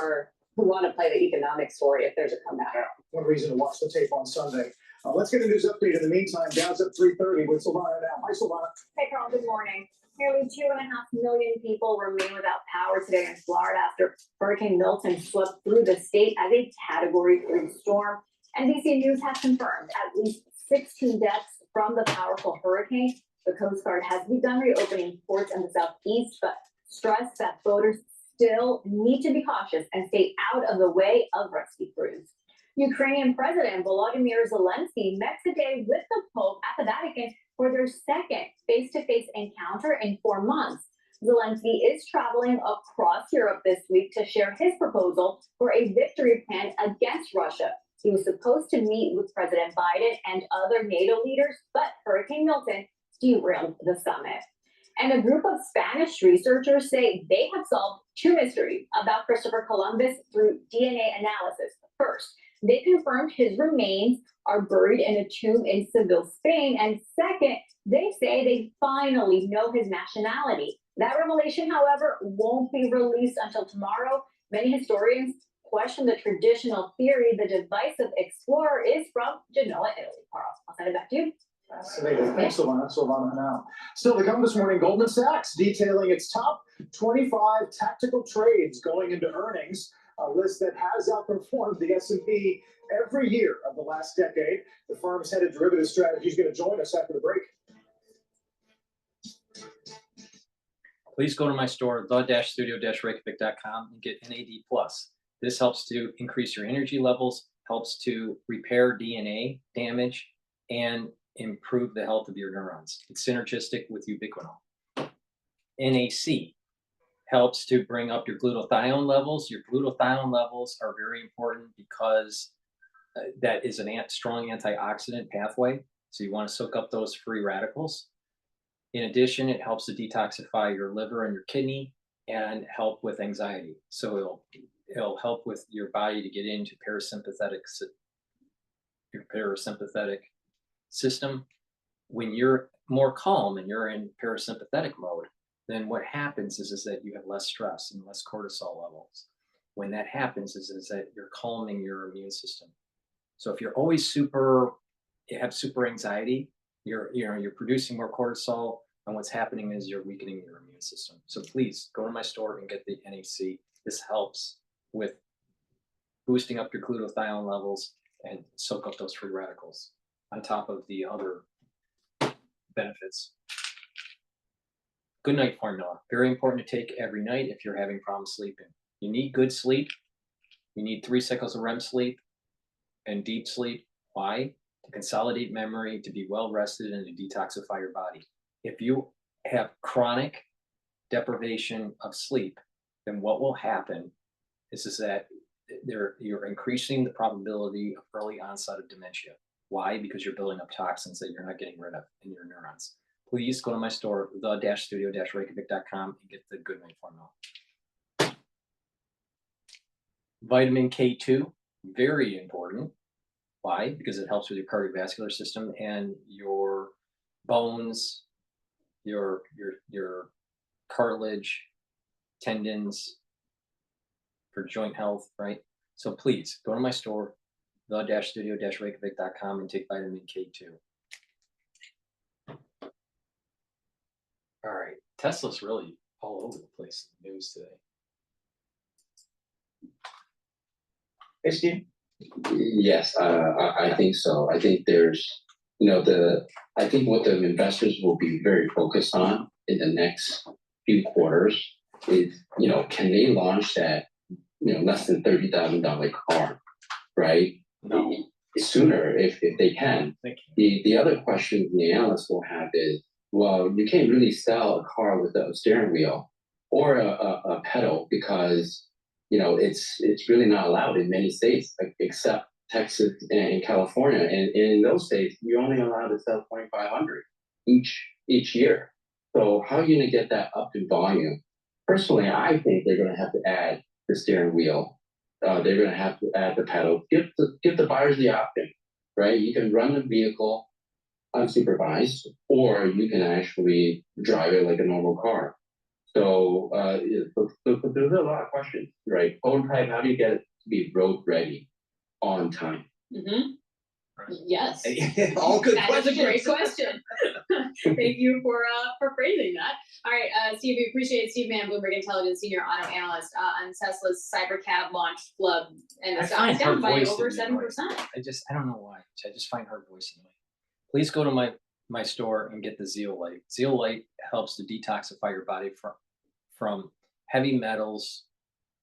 want to play the economic story if there's a comeback. Yeah, one reason to watch the tape on Sunday. Let's get a news update in the meantime. Dow's at 3:30 with Silvana now. Hi, Silvana. Hey, Carl, good morning. Nearly 2.5 million people remain without power today in Florida after Hurricane Milton swept through the state as a Category 3 storm. NBC News has confirmed at least 16 deaths from the powerful hurricane. The Coast Guard has begun reopening ports in the southeast, but stressed that boaters still need to be cautious and stay out of the way of rescue crews. Ukrainian President Volodymyr Zelensky met today with the Pope at the Vatican for their second face-to-face encounter in 4 months. Zelensky is traveling across Europe this week to share his proposal for a victory plan against Russia. He was supposed to meet with President Biden and other NATO leaders, but Hurricane Milton derailed the summit. And a group of Spanish researchers say they have solved 2 mysteries about Christopher Columbus through DNA analysis. First, they confirmed his remains are buried in a tomb in Seville, Spain. And second, they say they finally know his nationality. That revelation, however, won't be released until tomorrow. Many historians question the traditional theory the divisive explorer is from Genoa, Italy. Carl, I'll send it back to you. Thanks, Silvana. Silvana now. Still to come this morning, Goldman Sachs detailing its top 25 tactical trades going into earnings, a list that has outperformed the S&P every year of the last decade. The firm's head of derivative strategy is going to join us after the break. Please go to my store, the-studio-reykjavik.com, and get NAD+. This helps to increase your energy levels, helps to repair DNA damage, and improve the health of your neurons. It's synergistic with ubiquinol. NAC helps to bring up your glutathione levels. Your glutathione levels are very important because that is a strong antioxidant pathway. So you want to soak up those free radicals. In addition, it helps to detoxify your liver and your kidney and help with anxiety. So it'll help with your body to get into your parasympathetic system. When you're more calm and you're in parasympathetic mode, then what happens is that you have less stress and less cortisol levels. When that happens is that you're calming your immune system. So if you're always you have super anxiety, you're producing more cortisol, and what's happening is you're weakening your immune system. So please go to my store and get the NAC. This helps with boosting up your glutathione levels and soak up those free radicals on top of the other benefits. Good night formula. Very important to take every night if you're having problems sleeping. You need good sleep. You need 3 cycles of REM sleep and deep sleep. Why? To consolidate memory, to be well rested, and to detoxify your body. If you have chronic deprivation of sleep, then what will happen is that you're increasing the probability of early onset of dementia. Why? Because you're building up toxins that you're not getting rid of in your neurons. Please go to my store, the-studio-reykjavik.com, and get the Good Night formula. Vitamin K2, very important. Why? Because it helps with your cardiovascular system and your bones, your cartilage, tendons, for joint health, right? So please go to my store, the-studio-reykjavik.com, and take vitamin K2. All right, Tesla's really all over the place in the news today. Hey, Steve. Yes, I think so. I think there's, I think what the investors will be very focused on in the next few quarters is, can they launch that, less than $30,000 car, right? No. Sooner if they can. The other question the analysts will have is, well, you can't really sell a car with a steering wheel or a pedal because it's really not allowed in many states, except Texas and California. And in those states, you're only allowed to sell 2,500 each year. So how are you going to get that up in volume? Personally, I think they're going to have to add the steering wheel. They're going to have to add the pedal. Give the buyers the option, right? You can run the vehicle unsupervised, or you can actually drive it like a normal car. So there's a lot of questions, right? Prototype, how do you get it to be road ready on time? Mm-hmm. Yes. All good questions. That is a great question. Thank you for phrasing that. All right, Steve, we appreciate Steve Mann, Bloomberg Intelligence Senior Auto Analyst on Tesla's Cybercab launch flub, and the stock is down by over 7%. I don't know why. I just find her voice annoying. Please go to my store and get the Zeolite. Zeolite helps to detoxify your body from heavy metals,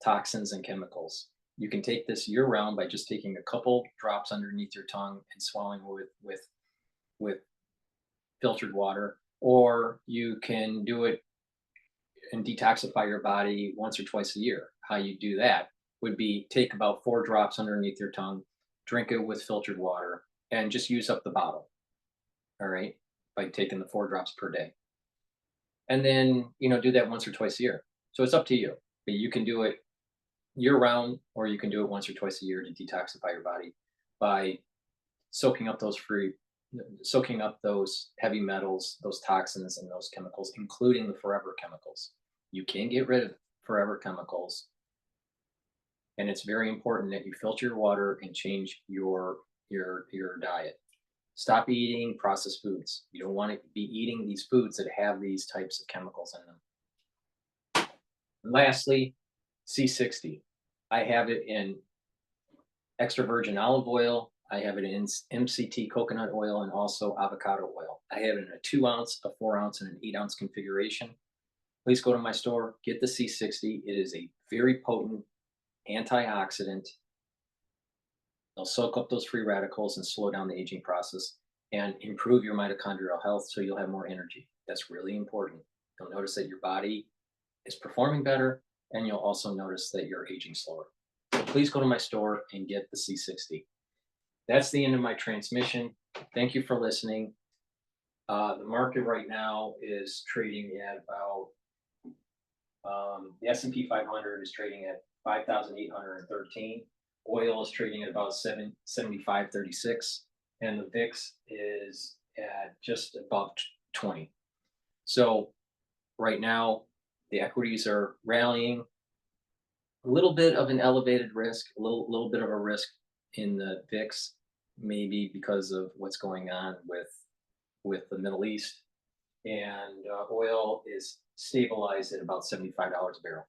toxins, and chemicals. You can take this year round by just taking a couple drops underneath your tongue and swallowing with filtered water, or you can do it and detoxify your body once or twice a year. How you do that would be take about 4 drops underneath your tongue, drink it with filtered water, and just use up the bottle. All right, by taking the 4 drops per day. And then, do that once or twice a year. So it's up to you. But you can do it year round, or you can do it once or twice a year to detoxify your body by soaking up those heavy metals, those toxins, and those chemicals, including the forever chemicals. You can get rid of forever chemicals. And it's very important that you filter your water and change your diet. Stop eating processed foods. You don't want to be eating these foods that have these types of chemicals in them. And lastly, C60. I have it in extra virgin olive oil. I have it in MCT coconut oil and also avocado oil. I have it in a 2 ounce, a 4 ounce, and an 8 ounce configuration. Please go to my store, get the C60. It is a very potent antioxidant. They'll soak up those free radicals and slow down the aging process and improve your mitochondrial health so you'll have more energy. That's really important. You'll notice that your body is performing better, and you'll also notice that you're aging slower. So please go to my store and get the C60. That's the end of my transmission. Thank you for listening. The market right now is trading at about, the S&P 500 is trading at 5,813. Oil is trading at about 75.36, and the VIX is at just above 20. So right now, the equities are rallying. A little bit of an elevated risk, a little bit of a risk in the VIX, maybe because of what's going on with the Middle East, and oil is stabilized at about $75 a barrel.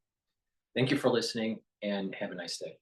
Thank you for listening, and have a nice day.